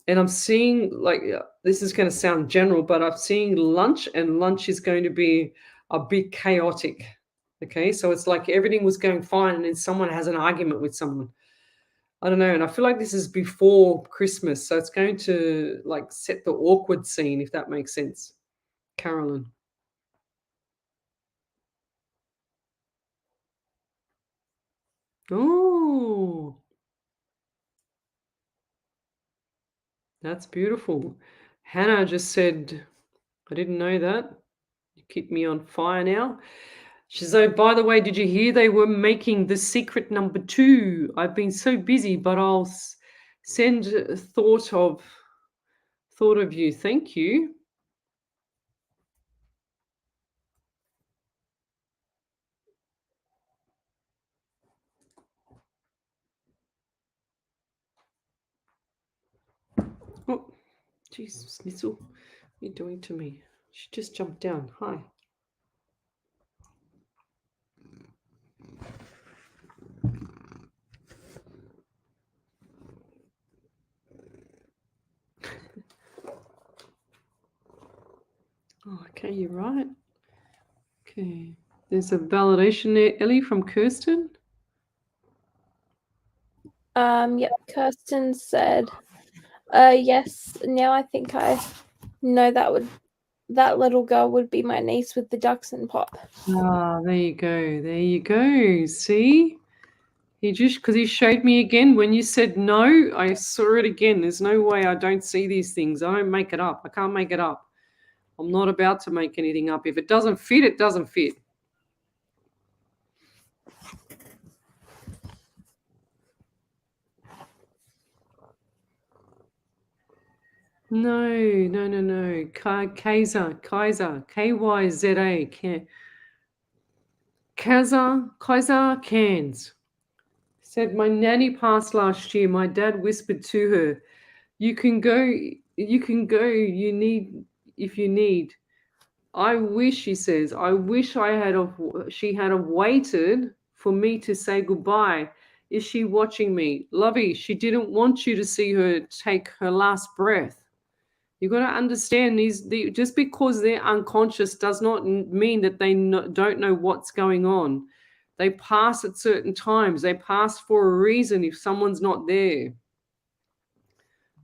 And I'm seeing, like, this is going to sound general, but I'm seeing lunch, and lunch is going to be a bit chaotic, okay? So it's like everything was going fine, and then someone has an argument with someone. I don't know, and I feel like this is before Christmas, so it's going to, like, set the awkward scene, if that makes sense. Carolyn. Oh, that's beautiful. Hannah just said, I didn't know that. You keep me on fire now. She said, by the way, did you hear they were making The Secret #2? I've been so busy, but I'll send a thought of you. Thank you. Oh, Jesus, Nitzel, what are you doing to me? She just jumped down. Hi. Oh, okay, you're right. Okay. There's a validation there, Ellie, from Kirsten. Yep, Kirsten said, yes, now I think I know that little girl would be my niece with the ducks and pop. Ah, there you go. There you go. See? He just, because he showed me again when you said no, I saw it again. There's no way I don't see these things. I don't make it up. I can't make it up. I'm not about to make anything up. If it doesn't fit, it doesn't fit. No. Kaiser, Kyza, Kaiser Cans. Said, my nanny passed last year. My dad whispered to her, you can go, you need, if you need. I wish, she says, I wish she had have waited for me to say goodbye. Is she watching me? Lovey, she didn't want you to see her take her last breath. You got to understand just because they're unconscious does not mean that they don't know what's going on. They pass at certain times. They pass for a reason if someone's not there.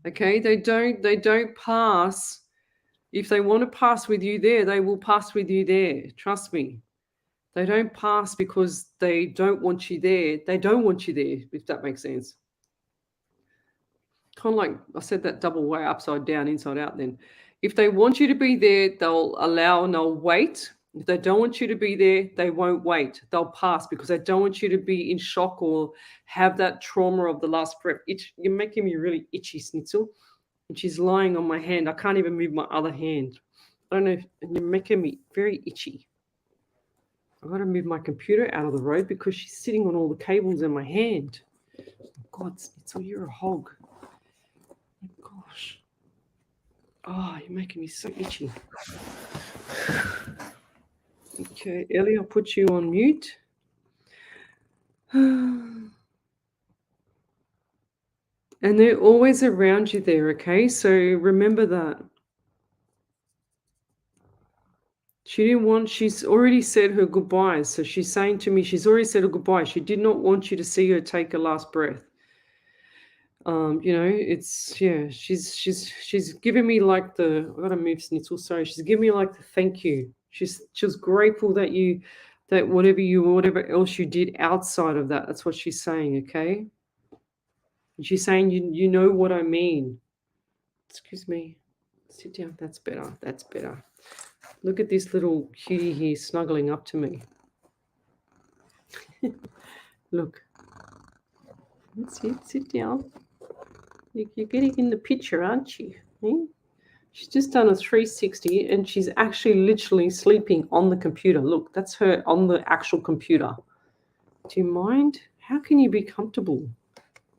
Okay, they don't pass. If they want to pass with you there, they will pass with you there. Trust me. They don't pass because they don't want you there. They don't want you there, if that makes sense. Kind of like I said that double way, upside down, inside out then. If they want you to be there, they'll allow and they'll wait. If they don't want you to be there, they won't wait. They'll pass because they don't want you to be in shock or have that trauma of the last breath. You're making me really itchy, Snitzel. And she's lying on my hand. I can't even move my other hand. I don't know. You're making me very itchy. I've got to move my computer out of the road because she's sitting on all the cables in my hand. Oh, God, Snitzel, you're a hog. Oh, gosh. Oh, you're making me so itchy. Okay, Ellie, I'll put you on mute. And they're always around you there, okay? So remember that. She's already said her goodbyes. So she's saying to me, she's already said her goodbye. She did not want you to see her take a last breath. She's giving me like I gotta move Snitzel, sorry. She's giving me like the thank you. She was grateful that whatever else you did outside of that. That's what she's saying, okay? And she's saying you know what I mean. Excuse me. Sit down. That's better. That's better. Look at this little cutie here snuggling up to me. Look. Sit down. You're getting in the picture, aren't you? Eh? She's just done a 360 and she's actually literally sleeping on the computer. Look, that's her on the actual computer. Do you mind? How can you be comfortable?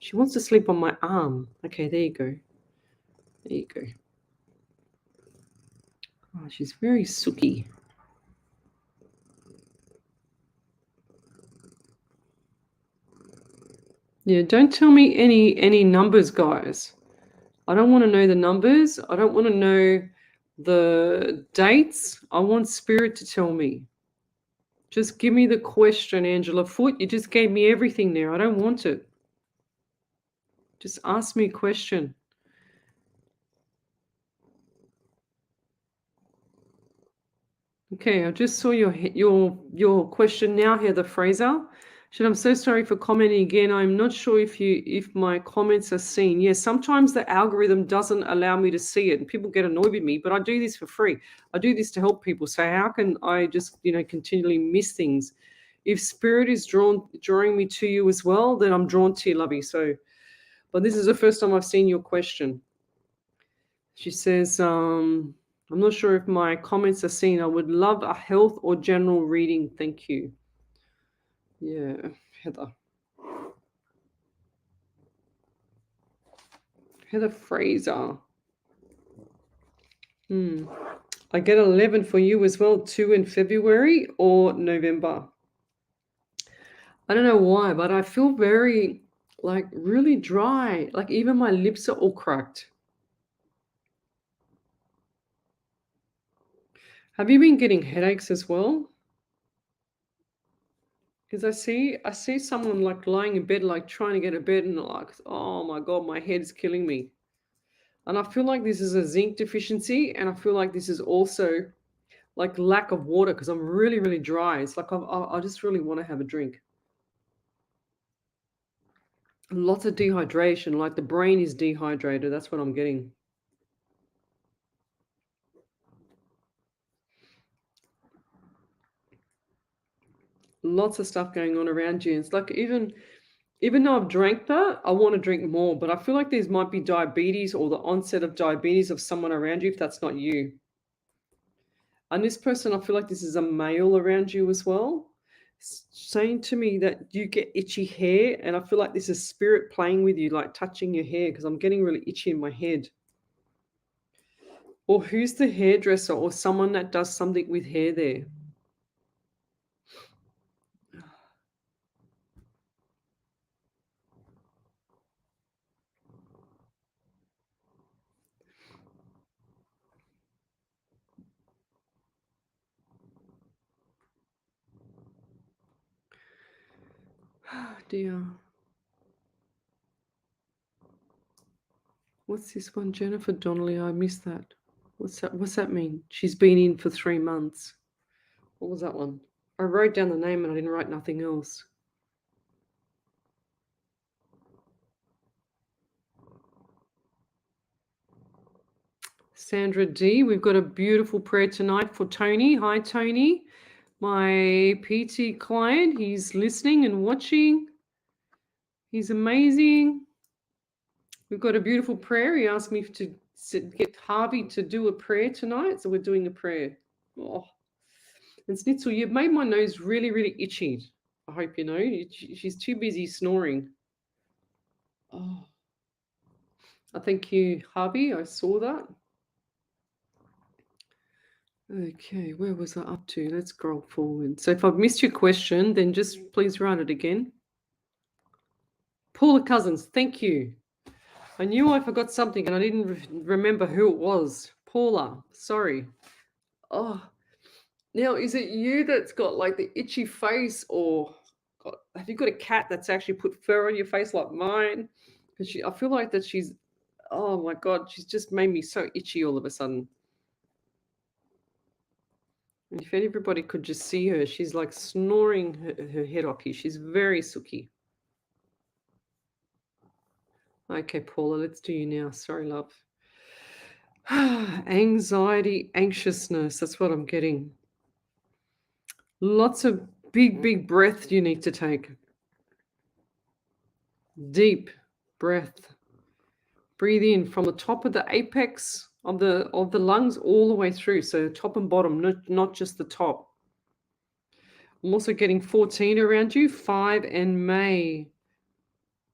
She wants to sleep on my arm. Okay, there you go. There you go. Oh, she's very sooky. Yeah, don't tell me any numbers, guys. I don't want to know the numbers. I don't want to know the dates. I want spirit to tell me. Just give me the question, Angela Foot. You just gave me everything there. I don't want it. Just ask me a question. Okay, I just saw your question now, Heather Fraser. I'm so sorry for commenting again. I'm not sure if my comments are seen. Yes, sometimes the algorithm doesn't allow me to see it, and people get annoyed with me. But I do this for free. I do this to help people. So how can I just continually miss things? If spirit is drawing me to you as well, then I'm drawn to you, lovey. So, but this is the first time I've seen your question. She says, I'm not sure if my comments are seen. I would love a health or general reading. Thank you. Yeah, Heather. Heather Fraser. I get 11 for you as well, 2 in February or November. I don't know why, but I feel very, really dry. Like even my lips are all cracked. Have you been getting headaches as well? Because I see someone like lying in bed, like trying to get a bed, and like, oh my God, my head is killing me. And I feel like this is a zinc deficiency, and I feel like this is also like lack of water because I'm really, really dry. It's like I just really want to have a drink. Lots of dehydration, like the brain is dehydrated. That's what I'm getting. Lots of stuff going on around you. It's like even though I've drank that, I want to drink more. But I feel like there might be diabetes or the onset of diabetes of someone around you if that's not you. And this person, I feel like this is a male around you as well, saying to me that you get itchy hair. And I feel like this is spirit playing with you, like touching your hair, because I'm getting really itchy in my head. Or who's the hairdresser or someone that does something with hair there? Oh dear. What's this one? Jennifer Donnelly. I missed that. What's that mean? She's been in for 3 months. What was that one? I wrote down the name and I didn't write nothing else. Sandra D. We've got a beautiful prayer tonight for Tony. Hi, Tony. My PT client. He's listening and watching. He's amazing. We've got a beautiful prayer. He asked me to get Harvey to do a prayer tonight. So we're doing a prayer. Oh. And Snitzel, you've made my nose really, really itchy. I hope you know. She's too busy snoring. Oh. I thank you, Harvey. I saw that. Okay, where was I up to? Let's scroll forward. So if I've missed your question, then just please write it again. Paula Cousins, thank you. I knew I forgot something and I didn't remember who it was. Paula, sorry. Oh, now is it you that's got like the itchy face, or have you got a cat that's actually put fur on your face like mine? Because I feel like that she's, oh my God, she's just made me so itchy all of a sudden. And if everybody could just see her, she's like snoring her head off here. She's very sooky. Okay, Paula, let's do you now. Sorry, love. Anxiety, anxiousness. That's what I'm getting. Lots of big breath you need to take. Deep breath. Breathe in from the top of the apex of the lungs all the way through. So top and bottom, not just the top. I'm also getting 14 around you, 5 and May.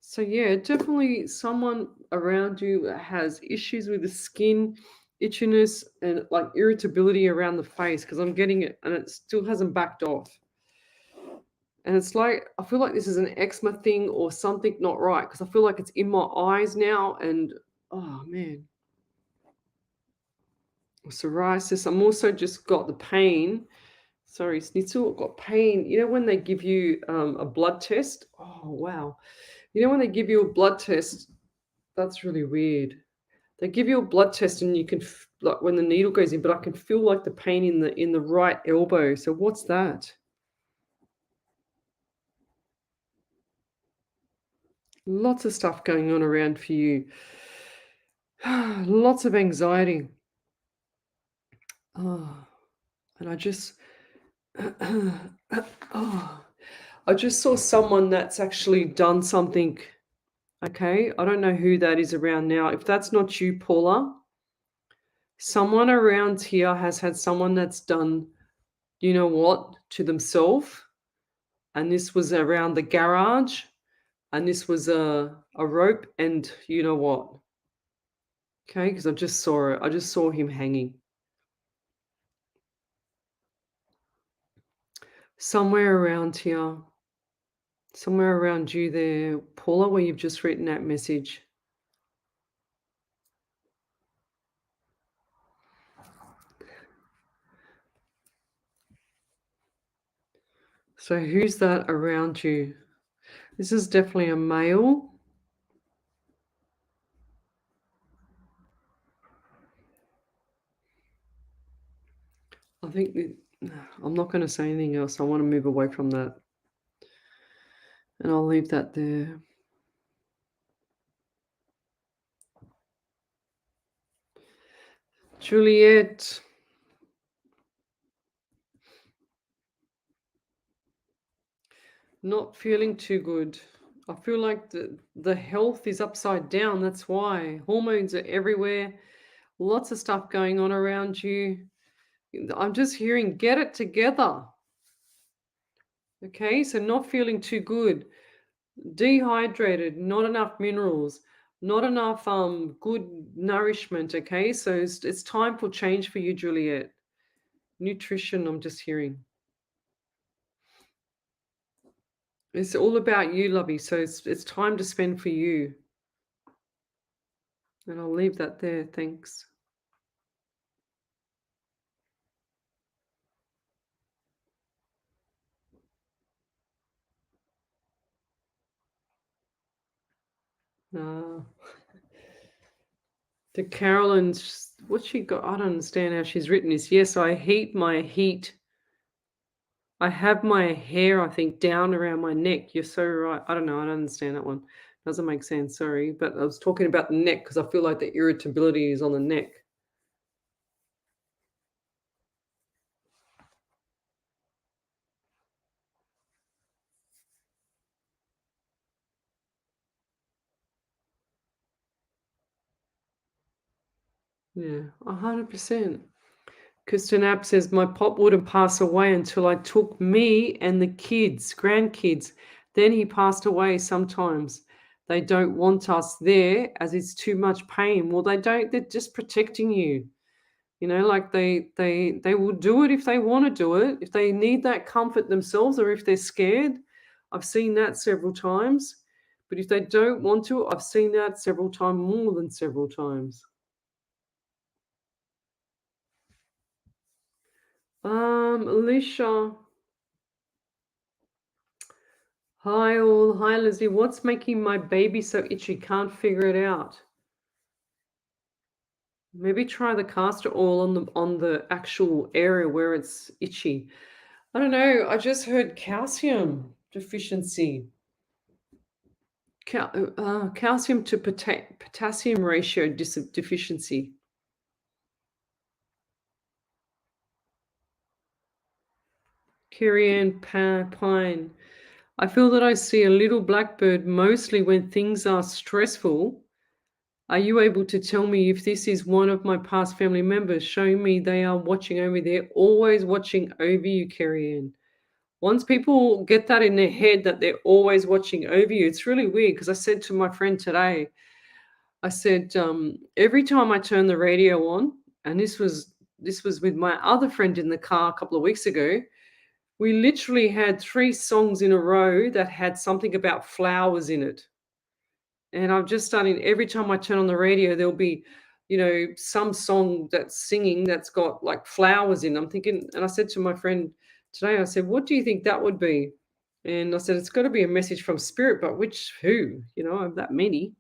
So yeah, definitely someone around you has issues with the skin, itchiness, and like irritability around the face, because I'm getting it and it still hasn't backed off. And it's like, I feel like this is an eczema thing or something not right, because I feel like it's in my eyes now and, oh man. Psoriasis. I'm also just got the pain. Sorry, Snitzel, got pain. You know when they give you a blood test? Oh, wow. You know when they give you a blood test, that's really weird. They give you a blood test and you can, like when the needle goes in, but I can feel like the pain in the right elbow. So what's that? Lots of stuff going on around for you. Lots of anxiety. Oh, and I just, oh, I just saw someone that's actually done something. Okay, I don't know who that is around now. If that's not you, Paula, someone around here has had someone that's done, you know what, to themselves. And this was around the garage. And this was a rope. And you know what? Okay, because I just saw it. I just saw him hanging. Somewhere around here. Somewhere around you there, Paula, where you've just written that message. So who's that around you? This is definitely a male. I think I'm not going to say anything else. I want to move away from that. And I'll leave that there. Juliet. Not feeling too good. I feel like the health is upside down. That's why. Hormones are everywhere. Lots of stuff going on around you. I'm just hearing, get it together. Okay, so not feeling too good. Dehydrated, not enough minerals, not enough good nourishment. Okay, so it's time for change for you, Juliet. Nutrition, I'm just hearing. It's all about you, lovey. So it's time to spend for you. And I'll leave that there. Thanks. To Carolyn, what she got? I don't understand how she's written this. Yes, I heat my heat. I have my hair, I think, down around my neck. You're so right. I don't know. I don't understand that one. Doesn't make sense. Sorry. But I was talking about the neck because I feel like the irritability is on the neck. Yeah, 100%. Kristen App says, my pop wouldn't pass away until I took me and the kids, grandkids. Then he passed away sometimes. They don't want us there as it's too much pain. Well, they don't. They're just protecting you. You know, like they will do it if they want to do it, if they need that comfort themselves or if they're scared. I've seen that several times. But if they don't want to, I've seen that several times, more than several times. Alicia. Hi all. Hi Leslie. What's making my baby so itchy? Can't figure it out. Maybe try the castor oil on the actual area where it's itchy. I don't know. I just heard calcium deficiency. Calcium to potassium ratio deficiency. Carrie Ann Pine. I feel that I see a little blackbird mostly when things are stressful. Are you able to tell me if this is one of my past family members showing me they are watching over? They're always watching over you, Carrie Ann. Once people get that in their head that they're always watching over you, it's really weird because I said to my friend today, I said, every time I turn the radio on, and this was with my other friend in the car a couple of weeks ago, we literally had 3 songs in a row that had something about flowers in it. And I'm just starting, every time I turn on the radio, there'll be, some song that's singing that's got like flowers in. I'm thinking, and I said to my friend today, I said, what do you think that would be? And I said, it's got to be a message from spirit, but who? I have that many.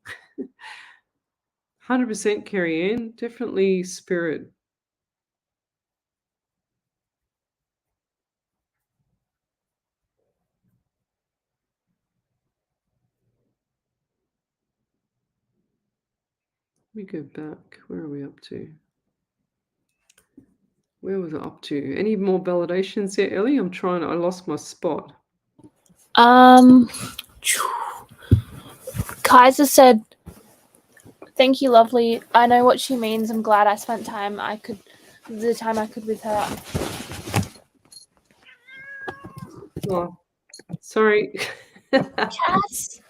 100% Carrie Ann, definitely spirit. Let me go back. Where are we up to? Where was it up to? Any more validations there, Ellie? I lost my spot. Kaiser said, thank you, lovely. I know what she means. I'm glad I spent the time I could with her. Oh, sorry. Cats.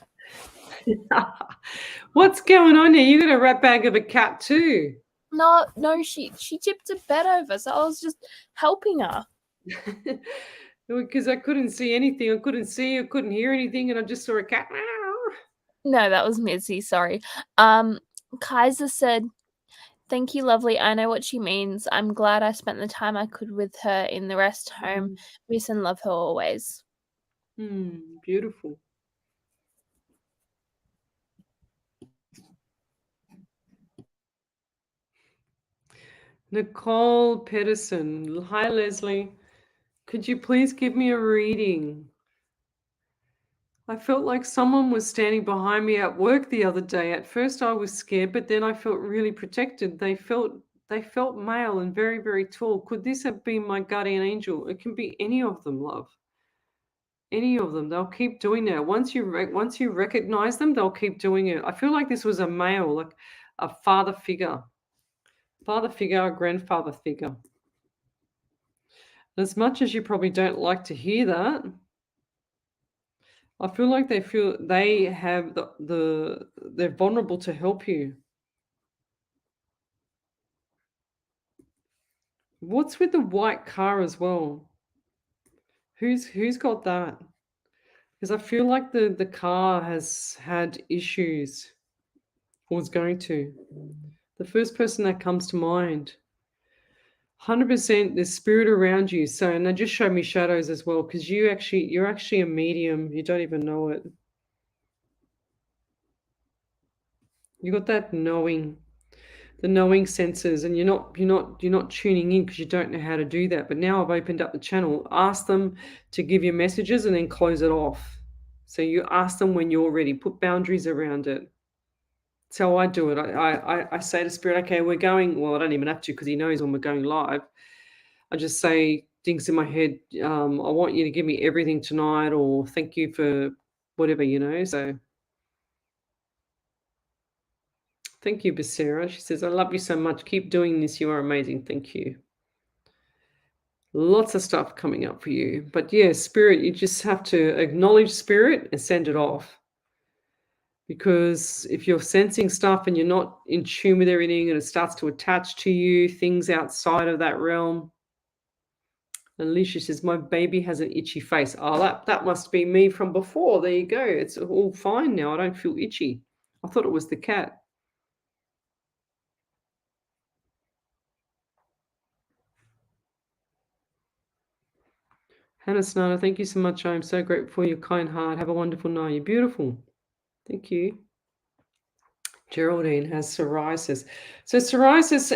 What's going on here? You got a rat bag of a cat too. No, she tipped a bed over, so I was just helping her. Because I couldn't see anything. I couldn't hear anything, and I just saw a cat. No, that was Mitzi, sorry. Kaiser said, thank you, lovely. I know what she means. I'm glad I spent the time I could with her in the rest home. Miss and love her always. Beautiful. Nicole Pedersen. Hi, Leslie. Could you please give me a reading? I felt like someone was standing behind me at work the other day. At first I was scared, but then I felt really protected. They felt male and very, very tall. Could this have been my guardian angel? It can be any of them, love. Any of them. They'll keep doing that. Once you recognize them, they'll keep doing it. I feel like this was a male, like a father figure, a grandfather figure. As much as you probably don't like to hear that, I feel like they have they're vulnerable to help you. What's with the white car as well? Who's got that? Because I feel like the car has had issues or is going to. The first person that comes to mind. 100% there's spirit around you. So, and they just show me shadows as well, because you're actually a medium. You don't even know it. You got that knowing, the knowing senses, and you're not tuning in because you don't know how to do that. But now I've opened up the channel. Ask them to give you messages and then close it off. So you ask them when you're ready. Put boundaries around it. That's how I do it. I say to spirit, okay, we're going. Well, I don't even have to because he knows when we're going live. I just say things in my head. I want you to give me everything tonight, or thank you for whatever, So thank you, Basira. She says, I love you so much. Keep doing this. You are amazing. Thank you. Lots of stuff coming up for you. But yeah, spirit, you just have to acknowledge spirit and send it off. Because if you're sensing stuff and you're not in tune with everything and it starts to attach to you, things outside of that realm, Alicia says, my baby has an itchy face. Oh, that must be me from before. There you go. It's all fine now. I don't feel itchy. I thought it was the cat. Hannah Snyder, thank you so much. I'm so grateful for your kind heart. Have a wonderful night. You're beautiful. Thank you. Geraldine has psoriasis. So psoriasis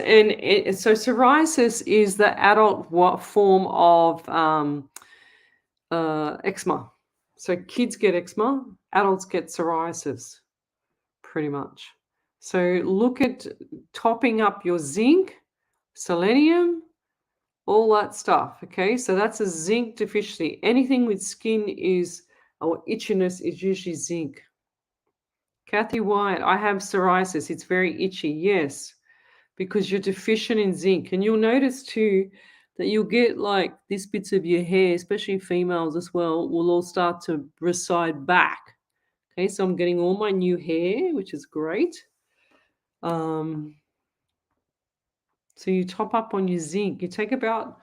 is the adult form of eczema. So kids get eczema, adults get psoriasis, pretty much. So look at topping up your zinc, selenium, all that stuff. Okay, so that's a zinc deficiency. Anything with skin or itchiness is usually zinc. Kathy White, I have psoriasis. It's very itchy. Yes, because you're deficient in zinc. And you'll notice too that you'll get like these bits of your hair, especially females as well, will all start to recede back. Okay, so I'm getting all my new hair, which is great. So you top up on your zinc. You take about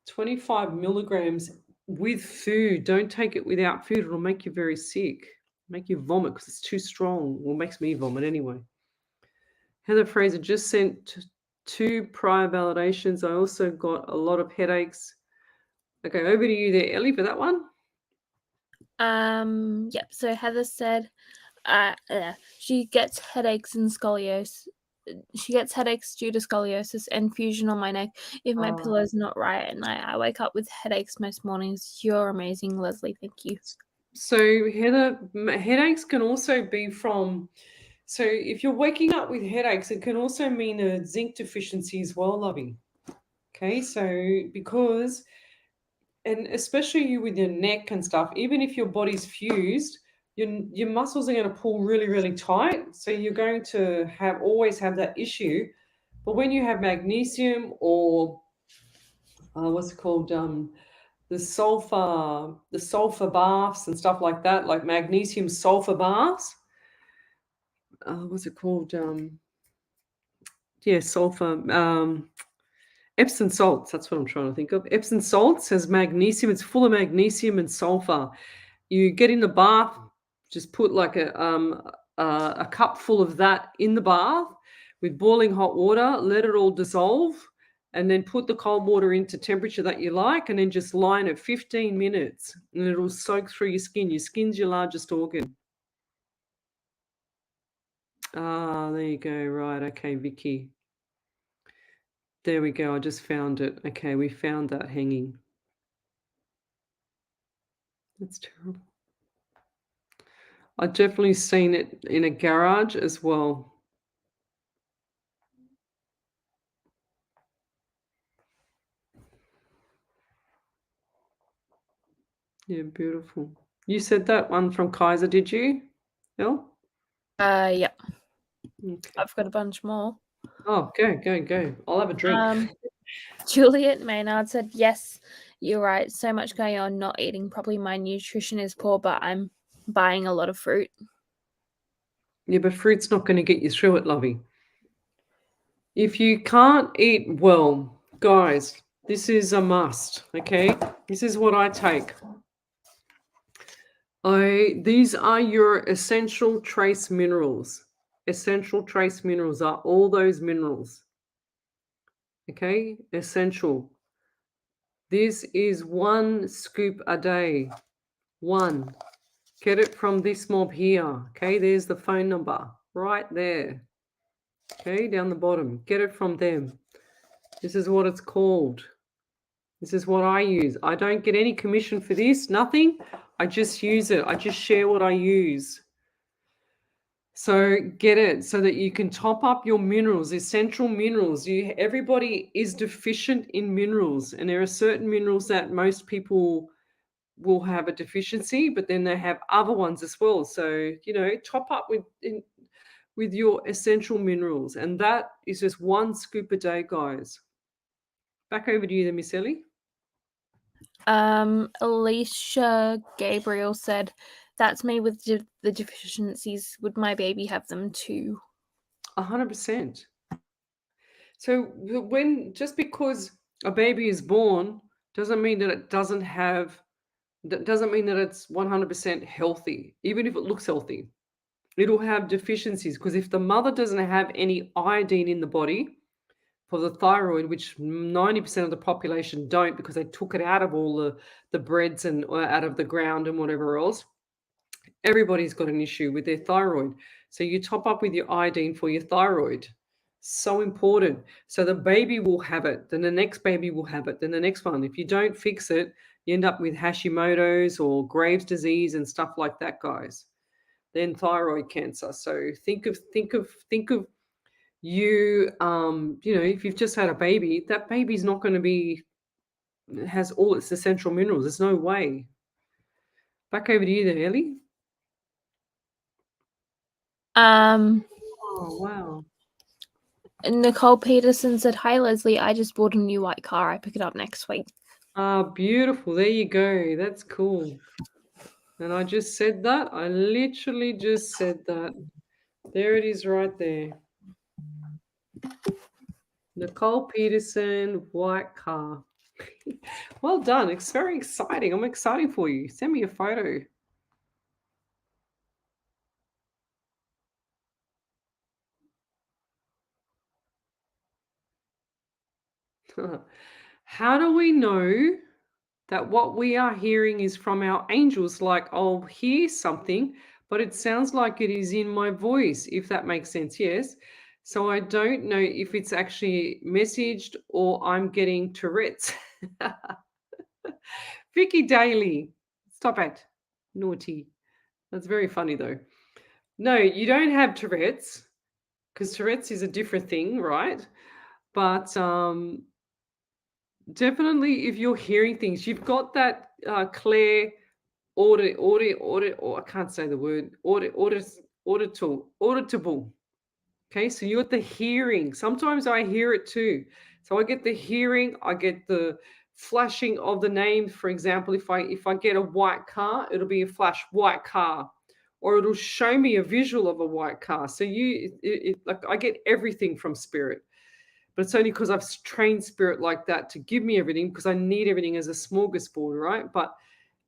25 milligrams with food. Don't take it without food. It'll make you very sick. Make you vomit because it's too strong. Well, it makes me vomit anyway. Heather Fraser just sent 2 prior validations. I also got a lot of headaches. Okay, over to you there, Ellie, for that one. Yep. So Heather said she gets headaches and scoliosis. She gets headaches due to scoliosis and fusion on my neck if my pillow's not right at night. I wake up with headaches most mornings. You're amazing, Lesley. Thank you. So Heather, headaches can also be from, so if you're waking up with headaches, it can also mean a zinc deficiency as well, lovey. Okay, so because, and especially you with your neck and stuff, even if your body's fused, your muscles are going to pull really, really tight. So you're going to always have that issue. But when you have magnesium or what's it called, the sulfur baths and stuff like that, like magnesium sulfur baths. What's it called? Sulfur. Epsom salts. That's what I'm trying to think of. Epsom salts has magnesium. It's full of magnesium and sulfur. You get in the bath, just put like a cup full of that in the bath with boiling hot water. Let it all dissolve. And then put the cold water into temperature that you like, and then just line it 15 minutes, and it'll soak through your skin. Your skin's your largest organ. There you go. Right. Okay, Vicky. There we go. I just found it. Okay, we found that hanging. That's terrible. I've definitely seen it in a garage as well. Yeah, beautiful. You said that one from Kaiser, did you? No? Yeah. Okay. I've got a bunch more. Oh, go. I'll have a drink. Juliet Maynard said, yes, you're right. So much going on, not eating properly. My nutrition is poor, but I'm buying a lot of fruit. Yeah, but fruit's not going to get you through it, lovey. If you can't eat well, guys, this is a must, okay? This is what I take. These are your essential trace minerals. Essential trace minerals are all those minerals. Okay, essential. This is 1 scoop a day. 1. Get it from this mob here. Okay, there's the phone number right there. Okay, down the bottom. Get it from them. This is what it's called. This is what I use. I don't get any commission for this, nothing. I just use it. I just share what I use. So get it so that you can top up your minerals, essential minerals. Everybody is deficient in minerals, and there are certain minerals that most people will have a deficiency, but then they have other ones as well. So, top up with your essential minerals, and that is just 1 scoop a day, guys. Back over to you then, Miss Ellie. Alicia Gabriel said, that's me with the deficiencies. Would my baby have them too? 100%. So just because a baby is born doesn't mean that it doesn't have, that doesn't mean that it's 100% healthy, even if it looks healthy. It'll have deficiencies, because if the mother doesn't have any iodine in the body for the thyroid, which 90% of the population don't, because they took it out of all the breads and out of the ground and whatever else, everybody's got an issue with their thyroid. So you top up with your iodine for your thyroid. So important. So the baby will have it, then the next baby will have it, then the next one. If you don't fix it, you end up with Hashimoto's or Graves' disease and stuff like that, guys. Then thyroid cancer. So think of you, you know, if you've just had a baby, that baby's not going to be, has all its essential minerals. There's no way. Back over to you there, Ellie. Oh, wow. Nicole Peterson said, "Hi Leslie, I just bought a new white car. I pick it up next week." Ah, beautiful. There you go. That's cool. And I just said that. I literally just said that. There it is right there. Nicole Peterson, white car. Well done. It's very exciting. I'm excited for you. Send me a photo. How do we know that what we are hearing is from our angels? Like, I'll hear something, but it sounds like it is in my voice, if that makes sense. Yes. So I don't know if it's actually messaged or I'm getting Tourette's. Vicky Daly, stop it. Naughty. That's very funny though. No, you don't have Tourette's, because Tourette's is a different thing, right? But definitely, if you're hearing things, you've got that Claire or I can't say the word, auditable. Okay, so you're at the hearing. Sometimes I hear it too. So I get the hearing, I get the flashing of the name. For example, if I get a white car, it'll be a flash white car, or it'll show me a visual of a white car. So like I get everything from spirit. But it's only because I've trained spirit like that to give me everything, because I need everything as a smorgasbord, right? But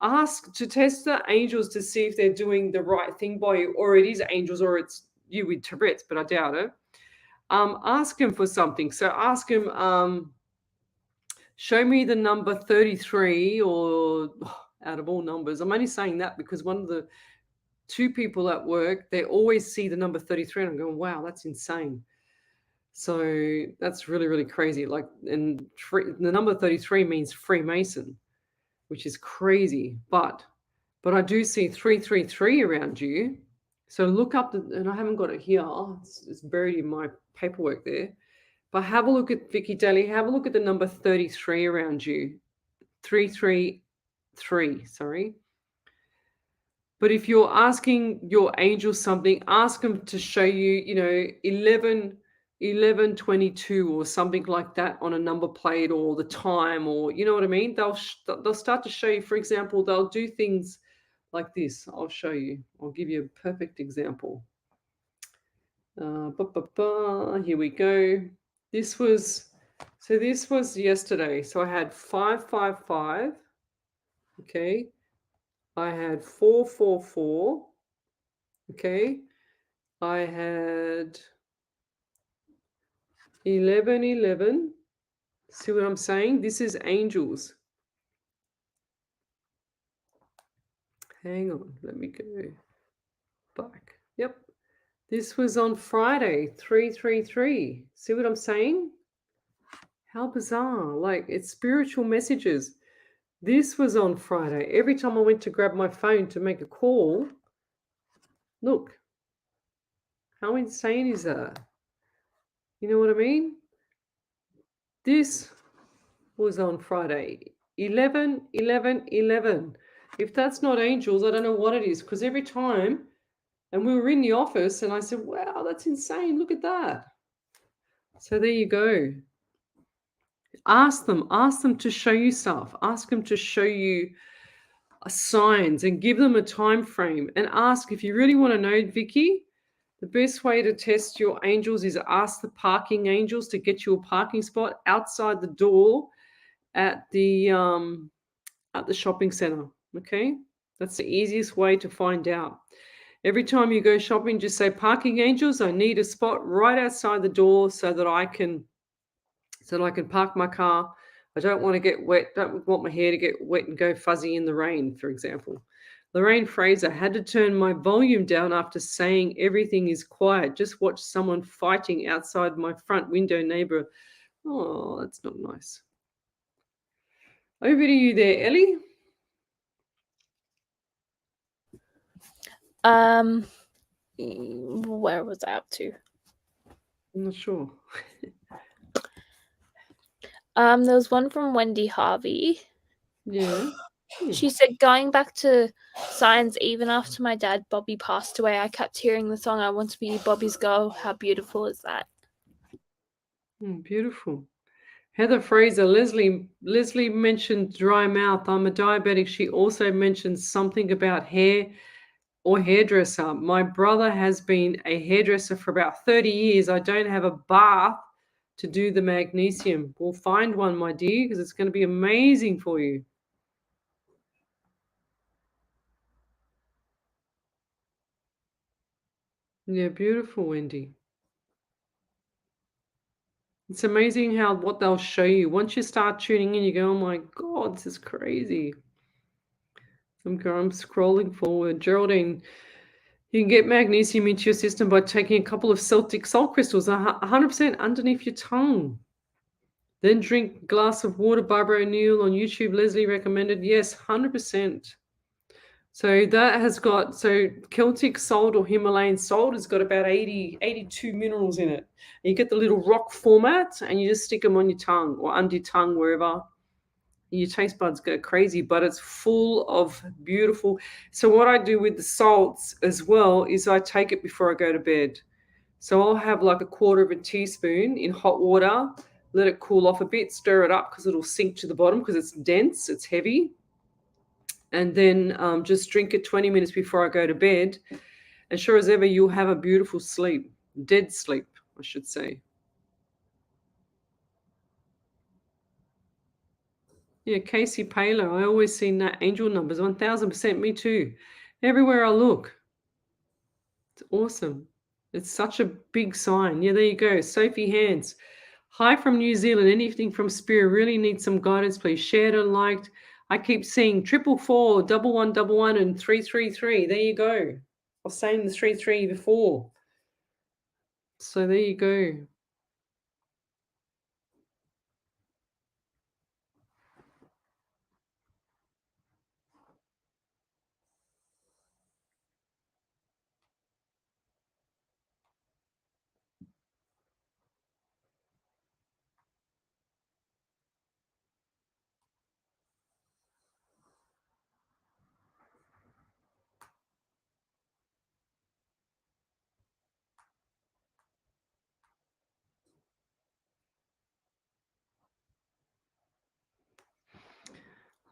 ask to test the angels to see if they're doing the right thing by you, or it is angels, or it's you with Tourette's, but I doubt it. Ask him for something. So ask him, show me the number 33, or out of all numbers. I'm only saying that because one of the two people at work, they always see the number 33, and I'm going, wow, that's insane. So that's really, really crazy. Like, and the number 33 means Freemason, which is crazy. But I do see 333 around you. So look up, and I haven't got it here. It's buried in my paperwork there. But have a look at Vicky Daly. Have a look at the number 33 around you. 333, sorry. But if you're asking your angel something, ask them to show you, 1122 or something like that on a number plate, or the time, or you know what I mean? They'll start to show you. For example, they'll do things like this. I'll show you. I'll give you a perfect example. Here we go. This was yesterday. So I had 555. Okay. I had 444. Okay. I had 1111. See what I'm saying? This is angels. Hang on, let me go back. Yep. This was on Friday, 333. See what I'm saying? How bizarre. Like, it's spiritual messages. This was on Friday. Every time I went to grab my phone to make a call, look, how insane is that? You know what I mean? This was on Friday, 11, 11, 11. If that's not angels, I don't know what it is, because every time, and we were in the office, and I said, wow, that's insane. Look at that. So there you go. Ask them to show you stuff. Ask them to show you signs, and give them a time frame, and ask, if you really want to know, Vicky, the best way to test your angels is ask the parking angels to get you a parking spot outside the door at the shopping center. Okay, that's the easiest way to find out. Every time you go shopping, just say, "Parking angels, I need a spot right outside the door so that I can park my car. I don't want to get wet, don't want my hair to get wet and go fuzzy in the rain," for example. Lorraine Fraser had to turn my volume down after saying everything is quiet. Just watch someone fighting outside my front window neighbor. Oh, that's not nice. Over to you there, Ellie. Where was I up to? I'm not sure. There was one from Wendy Harvey. Yeah. She said, going back to signs, even after my dad Bobby passed away, I kept hearing the song "I Want to Be Bobby's Girl." How beautiful is that? Beautiful. Heather Fraser, Leslie mentioned dry mouth. I'm a diabetic. She also mentioned something about hair or hairdresser. My brother has been a hairdresser for about 30 years. I don't have a bath to do the magnesium. We'll find one, my dear, because it's going to be amazing for you. Yeah, beautiful, Wendy. It's amazing what they'll show you. Once you start tuning in, you go, "Oh my God, this is crazy." I'm scrolling forward. Geraldine, you can get magnesium into your system by taking a couple of Celtic salt crystals, 100% underneath your tongue. Then drink a glass of water. Barbara O'Neill on YouTube. Leslie recommended. Yes, 100%. So that has got, Celtic salt or Himalayan salt has got about 82 minerals in it. And you get the little rock format and you just stick them on your tongue or under your tongue, wherever. Your taste buds go crazy, but it's full of beautiful. So what I do with the salts as well is I take it before I go to bed. So I'll have like a quarter of a teaspoon in hot water, let it cool off a bit, stir it up because it'll sink to the bottom because it's dense, it's heavy. And then just drink it 20 minutes before I go to bed. And sure as ever, you'll have a beautiful sleep, dead sleep, I should say. Yeah, Casey Paler, I always see angel numbers, 1000%, me too. Everywhere I look. It's awesome. It's such a big sign. Yeah, there you go. Sophie Hands. Hi from New Zealand. Anything from Spirit? Really need some guidance, please. Shared and liked. I keep seeing 444, 1111, and 333. There you go. I was saying the 33 before. So there you go.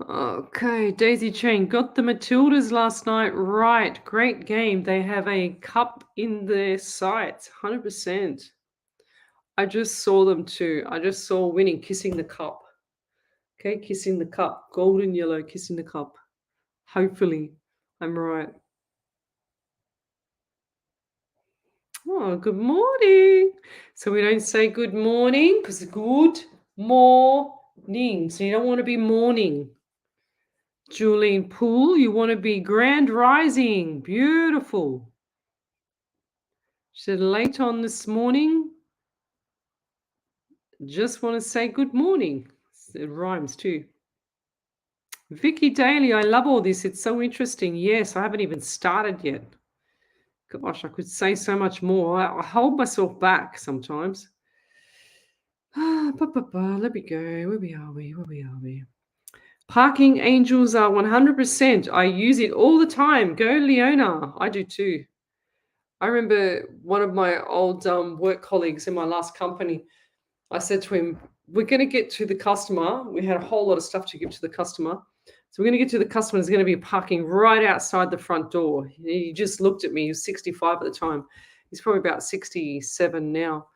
Okay, Daisy Chain got the Matildas last night right. Great game. They have a cup in their sights, 100%. I just saw them too. I just saw winning, kissing the cup. Okay, kissing the cup. Golden yellow, kissing the cup. Hopefully, I'm right. Oh, good morning. So we don't say good morning because good morning. So you don't want to be morning. Julian Poole, you want to be grand rising. Beautiful. She said late on this morning. Just want to say good morning. It rhymes too. Vicky Daly, I love all this. It's so interesting. Yes, I haven't even started yet. Gosh, I could say so much more. I hold myself back sometimes. Let me go. Where are we? Parking angels are 100%. I use it all the time. Go, Leona. I do too. I remember one of my old work colleagues in my last company. I said to him, "We're going to get to the customer." We had a whole lot of stuff to give to the customer. So we're going to get to the customer. There's going to be parking right outside the front door. He just looked at me. He was 65 at the time. He's probably about 67 now.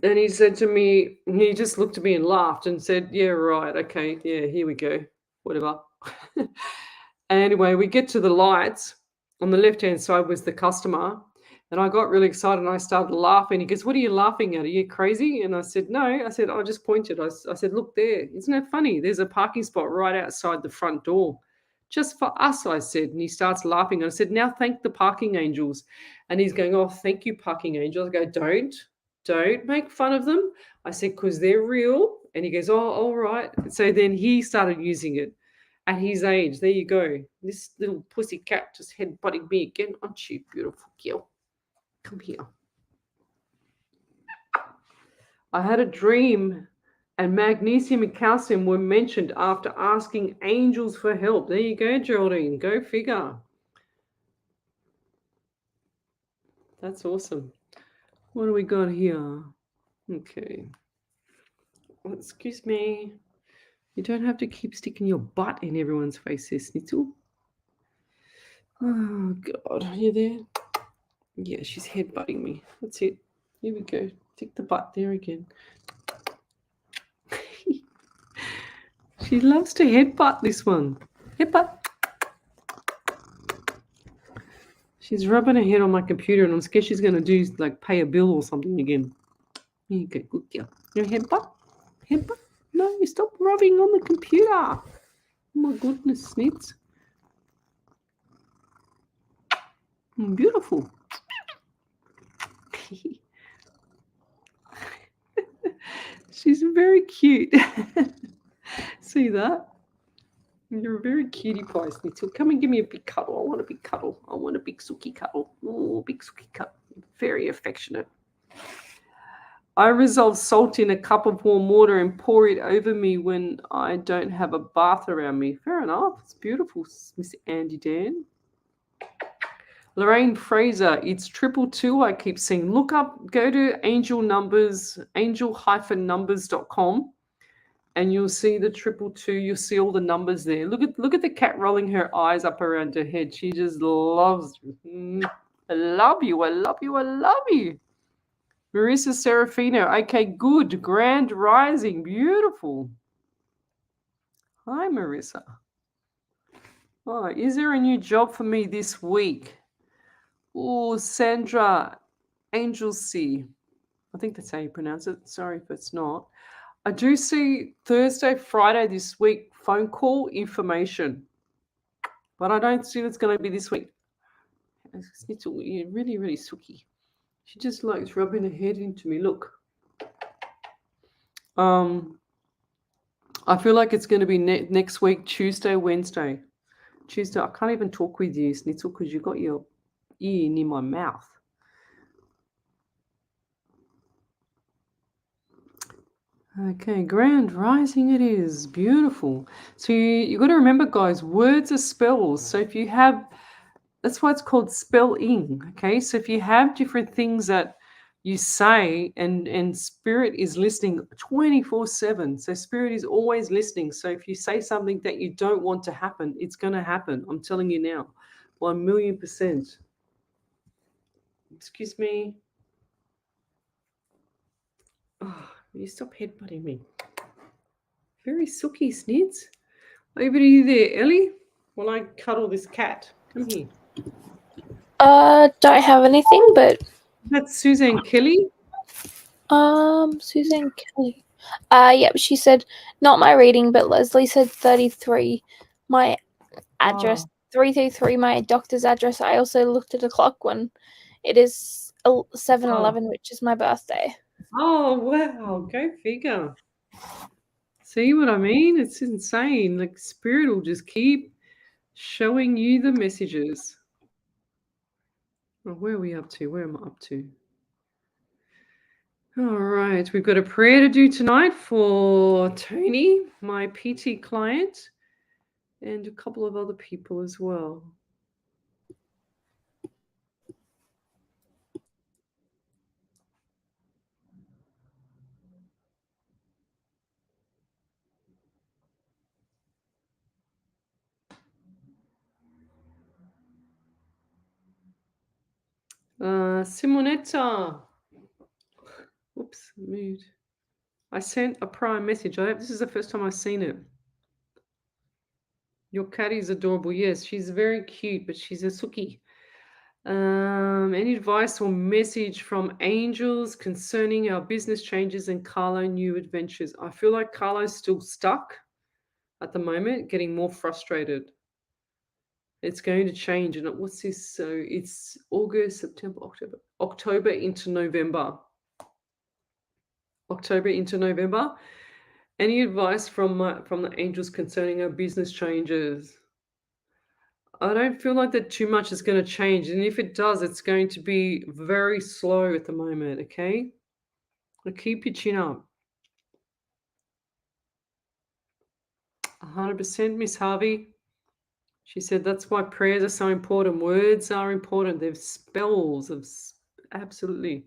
And he said to me, he just looked at me and laughed and said, "Yeah, right. Okay. Yeah, here we go. Whatever." Anyway, we get to the lights. On the left-hand side was the customer. And I got really excited and I started laughing. He goes, "What are you laughing at? Are you crazy?" And I said, "No." I said, "I just pointed." I said, "Look there. Isn't that funny? There's a parking spot right outside the front door. Just for us," I said. And he starts laughing. And I said, "Now thank the parking angels." And he's going, "Oh, thank you, parking angels." I go, Don't make fun of them." I said, "Because they're real." And he goes, "Oh, all right." So then he started using it at his age. There you go. This little pussy cat just headbutting me again. Aren't you beautiful, girl? Come here. I had a dream, and magnesium and calcium were mentioned after asking angels for help. There you go, Geraldine. Go figure. That's awesome. What do we got here? Okay. Excuse me. You don't have to keep sticking your butt in everyone's face, Snitzel. Oh, God. Are you there? Yeah, she's headbutting me. That's it. Here we go. Stick the butt there again. She loves to headbutt this one. Headbutt. She's rubbing her head on my computer, and I'm scared she's going to do like pay a bill or something again. Here you go. Good girl. You headbutt? Headbutt? No, you stop rubbing on the computer. Oh my goodness, Snits. Beautiful. She's very cute. See that? You're a very cutie pie, Snitzel. Come and give me a big cuddle. I want a big cuddle. I want a big Suki cuddle. Oh, big Suki cuddle. Very affectionate. I resolve salt in a cup of warm water and pour it over me when I don't have a bath around me. Fair enough. It's beautiful, Miss Andy Dan. Lorraine Fraser, it's 222. I keep seeing. Look up, go to angel-numbers.com. And you'll see the 222. You'll see all the numbers there. Look at the cat rolling her eyes up around her head. She just loves you. I love you. I love you. I love you. Marissa Serafino. Okay, good. Grand Rising. Beautiful. Hi, Marissa. Oh, is there a new job for me this week? Oh, Sandra Angelsea. I think that's how you pronounce it. Sorry if it's not. I do see Thursday, Friday this week phone call information, but I don't see it's going to be this week. You're really, really sooky. She just likes rubbing her head into me. Look. I feel like it's going to be next week, Tuesday, Wednesday. Tuesday, I can't even talk with you, Snitzel, because you've got your ear near my mouth. Okay, Grand Rising it is. Beautiful. So you got to remember, guys, words are spells. So if you have, that's why it's called spelling. Okay, so if you have different things that you say, and spirit is listening 24/7. So spirit is always listening. So if you say something that you don't want to happen, it's going to happen. I'm telling you now, 1,000,000%. Excuse me. Oh, you stop headbutting me. Very sooky, Snids. Over to you there, Ellie. While I cuddle this cat. Come here. Don't have anything, but That's Suzanne Kelly. Suzanne Kelly. Yep, she said not my reading, but Leslie said 33. My address 333, my doctor's address. I also looked at a clock when it is 7:11, which is my birthday. Oh wow, go figure. See what I mean? It's insane. Like spirit will just keep showing you the messages. Oh, where are we up to? Where am I up to? All right, we've got a prayer to do tonight for Tony, my PT client, and a couple of other people as well. Simonetta. Oops, moved. I sent a prior message. I hope this is the first time I've seen it. Your cat is adorable. Yes, she's very cute, but she's a Suki. Any advice or message from angels concerning our business changes and Carlo new adventures? I feel like Carlo's still stuck at the moment, getting more frustrated. It's going to change. And what's this? So it's August, September, October into November. October into November. Any advice from the angels concerning our business changes? I don't feel like that too much is going to change. And if it does, it's going to be very slow at the moment, okay? So keep your chin up. 100%, Miss Harvey. She said that's why prayers are so important. Words are important. They're spells of absolutely.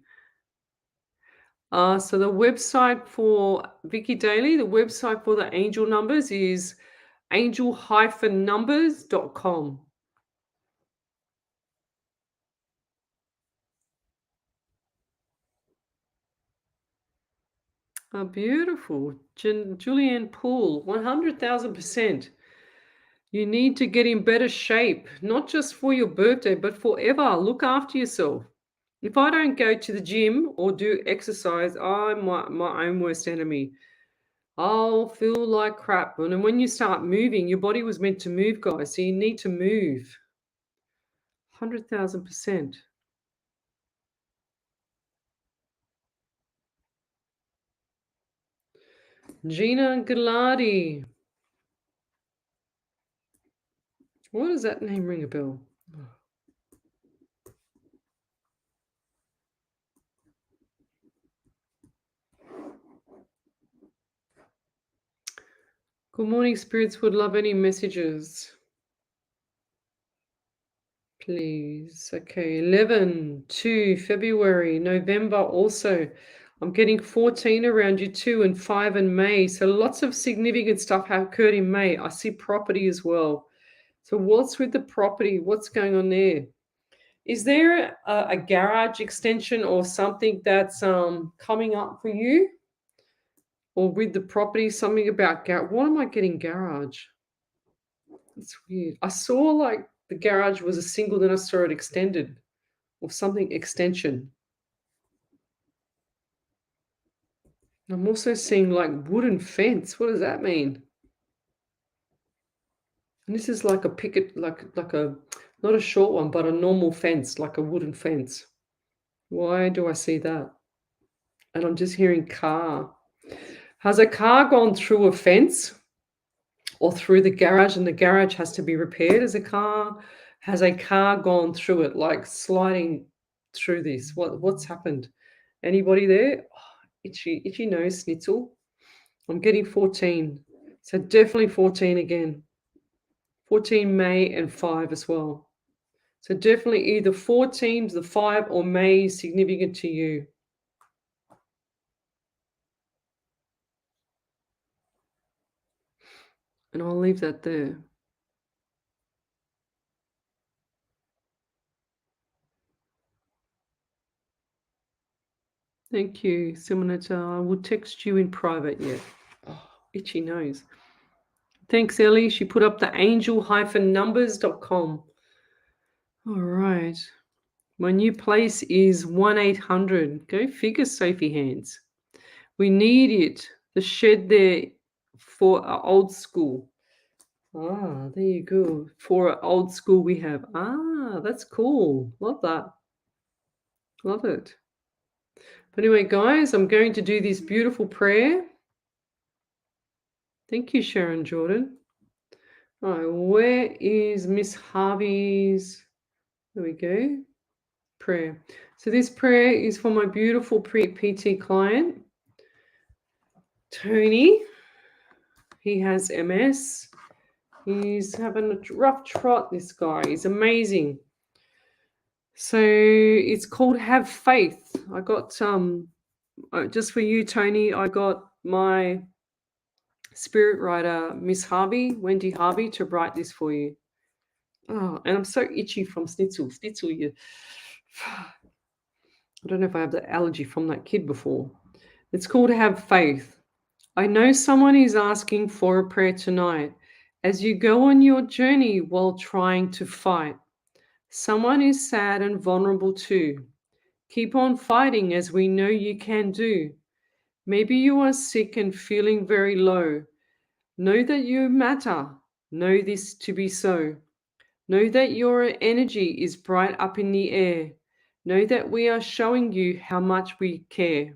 So the website for Vicky Daly, the website for the angel numbers is angel-numbers.com. Oh, beautiful. Julianne Poole, 100,000%. You need to get in better shape, not just for your birthday, but forever. Look after yourself. If I don't go to the gym or do exercise, I'm my own worst enemy. I'll feel like crap. And then when you start moving, your body was meant to move, guys. So you need to move. 100,000%. Gina Galati. What does that name ring a bell? Good morning, spirits. Would love any messages, please. Okay, 11/2 February, November also. I'm getting 14 around you too, and 5 in May. So lots of significant stuff have occurred in May. I see property as well. So what's with the property? What's going on there? Is there a garage extension or something that's coming up for you? Or with the property, something about garage? What am I getting garage? That's weird. I saw like the garage was a single, then I saw it extended or something extension. I'm also seeing like wooden fence. What does that mean? And this is like a picket, like a not a short one, but a normal fence, like a wooden fence. Why do I see that? And I'm just hearing car. Has a car gone through a fence or through the garage and the garage has to be repaired as a car? Has a car gone through it, like sliding through this? What's happened? Anybody there? Oh, itchy nose, Snitzel. I'm getting 14. So definitely 14 again. 14 May and 5 as well. So definitely either 14, the 5, or May is significant to you. And I'll leave that there. Thank you, Simonetta. I will text you in private yet. Oh, itchy nose. Thanks, Ellie. She put up the angel-numbers.com. All right. My new place is 1-800. Go figure, Sophie Hands. We need it. The shed there for our old school. Ah, there you go. For our old school we have. Ah, that's cool. Love that. Love it. But anyway, guys, I'm going to do this beautiful prayer. Thank you, Sharon Jordan. All right, where is Miss Harvey's? There we go. Prayer. So this prayer is for my beautiful PT client, Tony. He has MS. He's having a rough trot, this guy. He's amazing. So it's called Have Faith. I got just for you, Tony, I got my spirit writer, Miss Harvey, Wendy Harvey, to write this for you. Oh, and I'm so itchy from Snitzel. Snitzel, you. I don't know if I have the allergy from that kid before. It's called Have Faith. I know someone is asking for a prayer tonight as you go on your journey while trying to fight. Someone is sad and vulnerable too. Keep on fighting as we know you can do. Maybe you are sick and feeling very low. Know that you matter. Know this to be so. Know that your energy is bright up in the air. Know that we are showing you how much we care.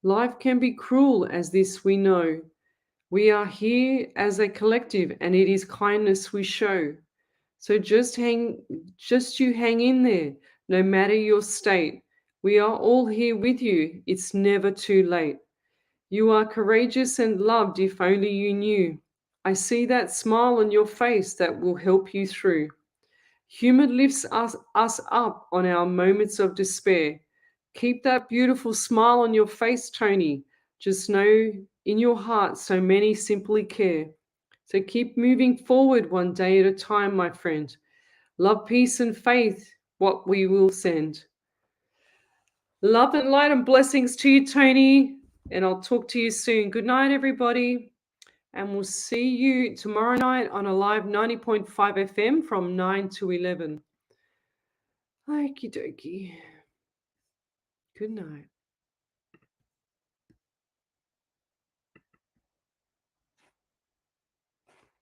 Life can be cruel as this we know. We are here as a collective and it is kindness we show. So just you hang in there, no matter your state. We are all here with you. It's never too late. You are courageous and loved if only you knew. I see that smile on your face that will help you through. Humor lifts us up on our moments of despair. Keep that beautiful smile on your face, Tony. Just know in your heart so many simply care. So keep moving forward one day at a time, my friend. Love, peace, and faith, what we will send. Love and light and blessings to you, Tony. And I'll talk to you soon. Good night, everybody. And we'll see you tomorrow night on a live 90.5 FM from 9 to 11. Okie dokie. Good night.